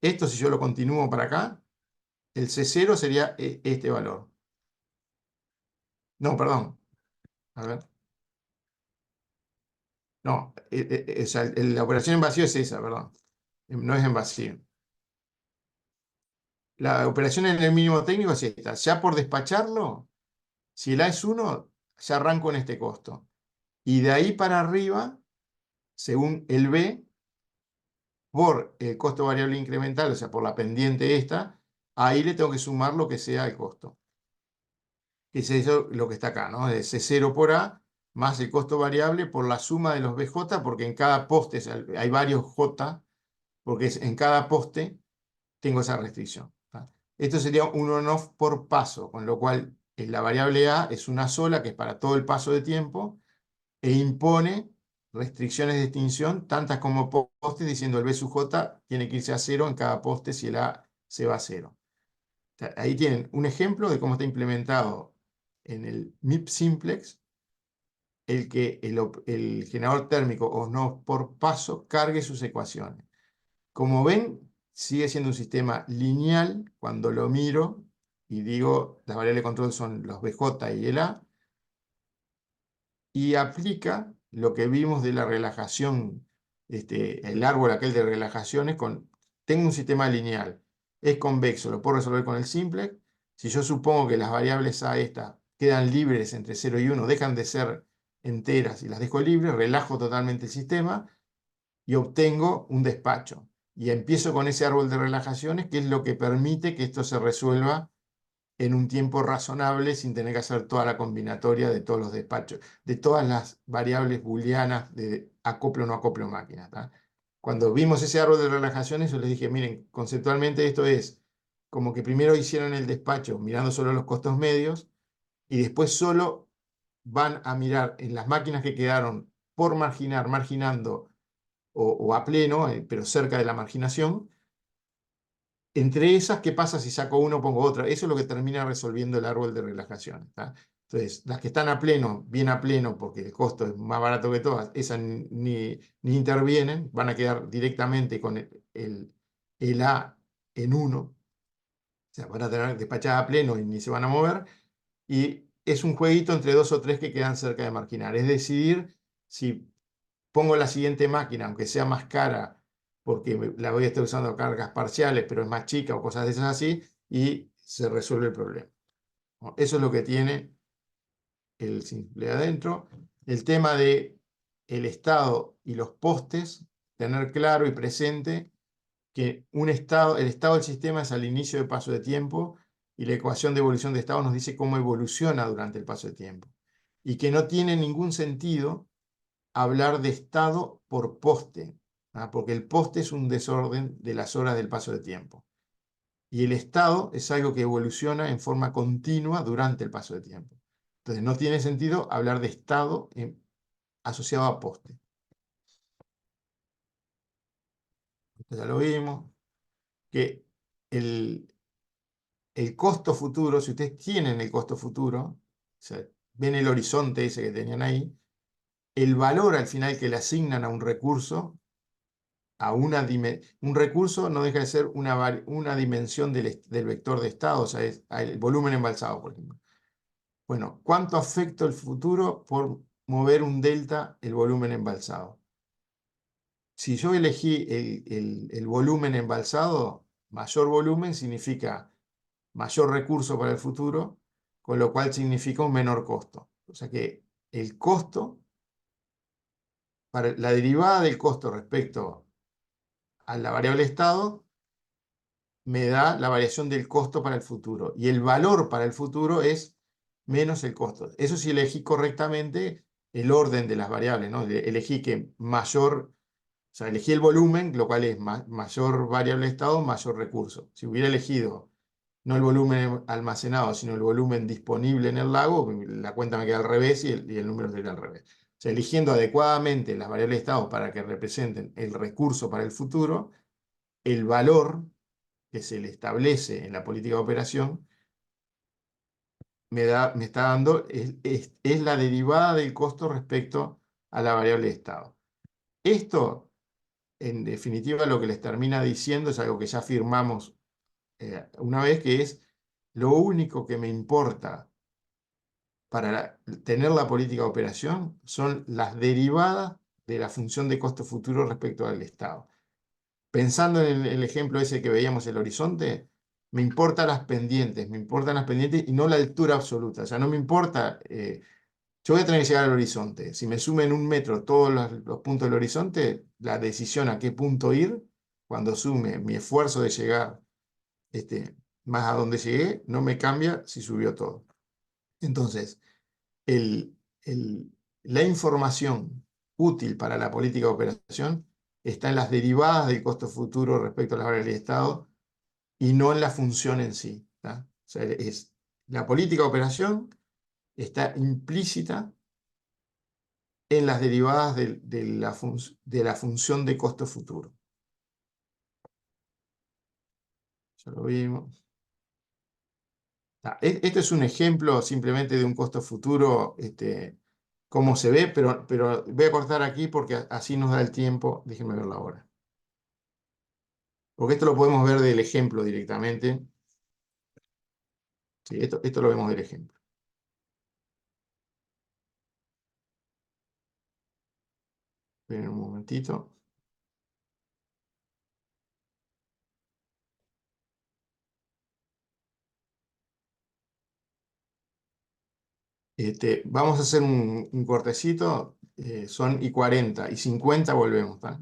Esto, si yo lo continúo para acá, el C0 sería este valor. No, perdón. A ver. No, o sea, la operación en vacío es esa, perdón. No es en vacío. La operación en el mínimo técnico es esta. Ya por despacharlo, si el A es 1, ya arranco en este costo. Y de ahí para arriba, según el B, por el costo variable incremental, o sea, por la pendiente esta, ahí le tengo que sumar lo que sea el costo. Que es eso lo que está acá, ¿no? Es C0 por A más el costo variable por la suma de los BJ, porque en cada poste hay varios J, porque en cada poste tengo esa restricción. ¿Tá? Esto sería un on-off por paso, con lo cual la variable A es una sola, que es para todo el paso de tiempo, e impone restricciones de extinción, tantas como postes, diciendo el B sub J tiene que irse a 0 en cada poste si el A se va a 0. Ahí tienen un ejemplo de cómo está implementado en el MIP simplex el que el generador térmico o no por paso cargue sus ecuaciones. Como ven, sigue siendo un sistema lineal cuando lo miro y digo las variables de control son los BJ y el A, y aplica lo que vimos de la relajación, el árbol aquel de relajaciones, tengo un sistema lineal, es convexo, lo puedo resolver con el simplex. Si yo supongo que las variables A estas quedan libres entre 0 y 1, dejan de ser enteras y las dejo libres, relajo totalmente el sistema y obtengo un despacho. Y empiezo con ese árbol de relajaciones, que es lo que permite que esto se resuelva en un tiempo razonable sin tener que hacer toda la combinatoria de todos los despachos, de todas las variables booleanas de acoplo o no acoplo máquina. ¿Tá? Cuando vimos ese árbol de relajaciones, yo les dije, miren, conceptualmente esto es como que primero hicieron el despacho mirando solo los costos medios y después solo van a mirar en las máquinas que quedaron por marginar, marginando o a pleno, pero cerca de la marginación. Entre esas, ¿qué pasa si saco uno o pongo otra? Eso es lo que termina resolviendo el árbol de relajación. ¿Tá? Entonces, las que están a pleno, bien a pleno, porque el costo es más barato que todas, esas ni intervienen, van a quedar directamente con el A en 1. O sea, van a tener despachada a pleno y ni se van a mover. Y es un jueguito entre dos o tres que quedan cerca de marginar. Es decidir si pongo la siguiente máquina, aunque sea más cara, porque la voy a estar usando cargas parciales, pero es más chica o cosas de esas así, y se resuelve el problema. ¿No? Eso es lo que tiene el simple adentro. El tema de el estado y los postes, tener claro y presente que el estado del sistema es al inicio del paso de tiempo y la ecuación de evolución de estado nos dice cómo evoluciona durante el paso de tiempo. Y que no tiene ningún sentido hablar de estado por poste, porque el poste es un desorden de las horas del paso de tiempo. Y el estado es algo que evoluciona en forma continua durante el paso de tiempo. Entonces no tiene sentido hablar de estado asociado a poste. Esto ya lo vimos, que el costo futuro, si ustedes tienen el costo futuro, o sea, ven el horizonte ese que tenían ahí, el valor al final que le asignan a un recurso, un recurso no deja de ser una dimensión del vector de estado, o sea, es el volumen embalsado, por ejemplo. Bueno, ¿cuánto afecta el futuro por mover un delta el volumen embalsado? Si yo elegí el volumen embalsado, mayor volumen significa mayor recurso para el futuro, con lo cual significa un menor costo. O sea que el costo, la derivada del costo respecto a la variable estado, me da la variación del costo para el futuro. Y el valor para el futuro es menos el costo. Eso sí elegí correctamente el orden de las variables, ¿no? Elegí que mayor, o sea, elegí el volumen, lo cual es mayor variable de estado, mayor recurso. Si hubiera elegido no el volumen almacenado, sino el volumen disponible en el lago, la cuenta me queda al revés y el número sería al revés. O sea, eligiendo adecuadamente las variables de estado para que representen el recurso para el futuro, el valor que se le establece en la política de operación me está dando, es la derivada del costo respecto a la variable de estado. Esto, en definitiva, lo que les termina diciendo es algo que ya firmamos una vez, que es lo único que me importa para tener la política de operación son las derivadas de la función de costo futuro respecto al estado. Pensando en el ejemplo ese que veíamos, el horizonte, me importan las pendientes y no la altura absoluta. O sea, no me importa, yo voy a tener que llegar al horizonte. Si me sumen 1 metro todos los puntos del horizonte, la decisión a qué punto ir cuando sume mi esfuerzo de llegar más a donde llegué, no me cambia si subió todo. Entonces, el, la información útil para la política de operación está en las derivadas del costo futuro respecto a las variables de estado y no en la función en sí. O sea, la política de operación está implícita en las derivadas de la función de costo futuro. Ya lo vimos. Este es un ejemplo simplemente de un costo futuro, cómo se ve, pero voy a cortar aquí porque así nos da el tiempo. Déjenme verlo ahora. Porque esto lo podemos ver del ejemplo directamente. Sí, esto lo vemos del ejemplo. Esperen un momentito. Vamos a hacer un cortecito. Son y 40 y 50 volvemos. ¿Tá?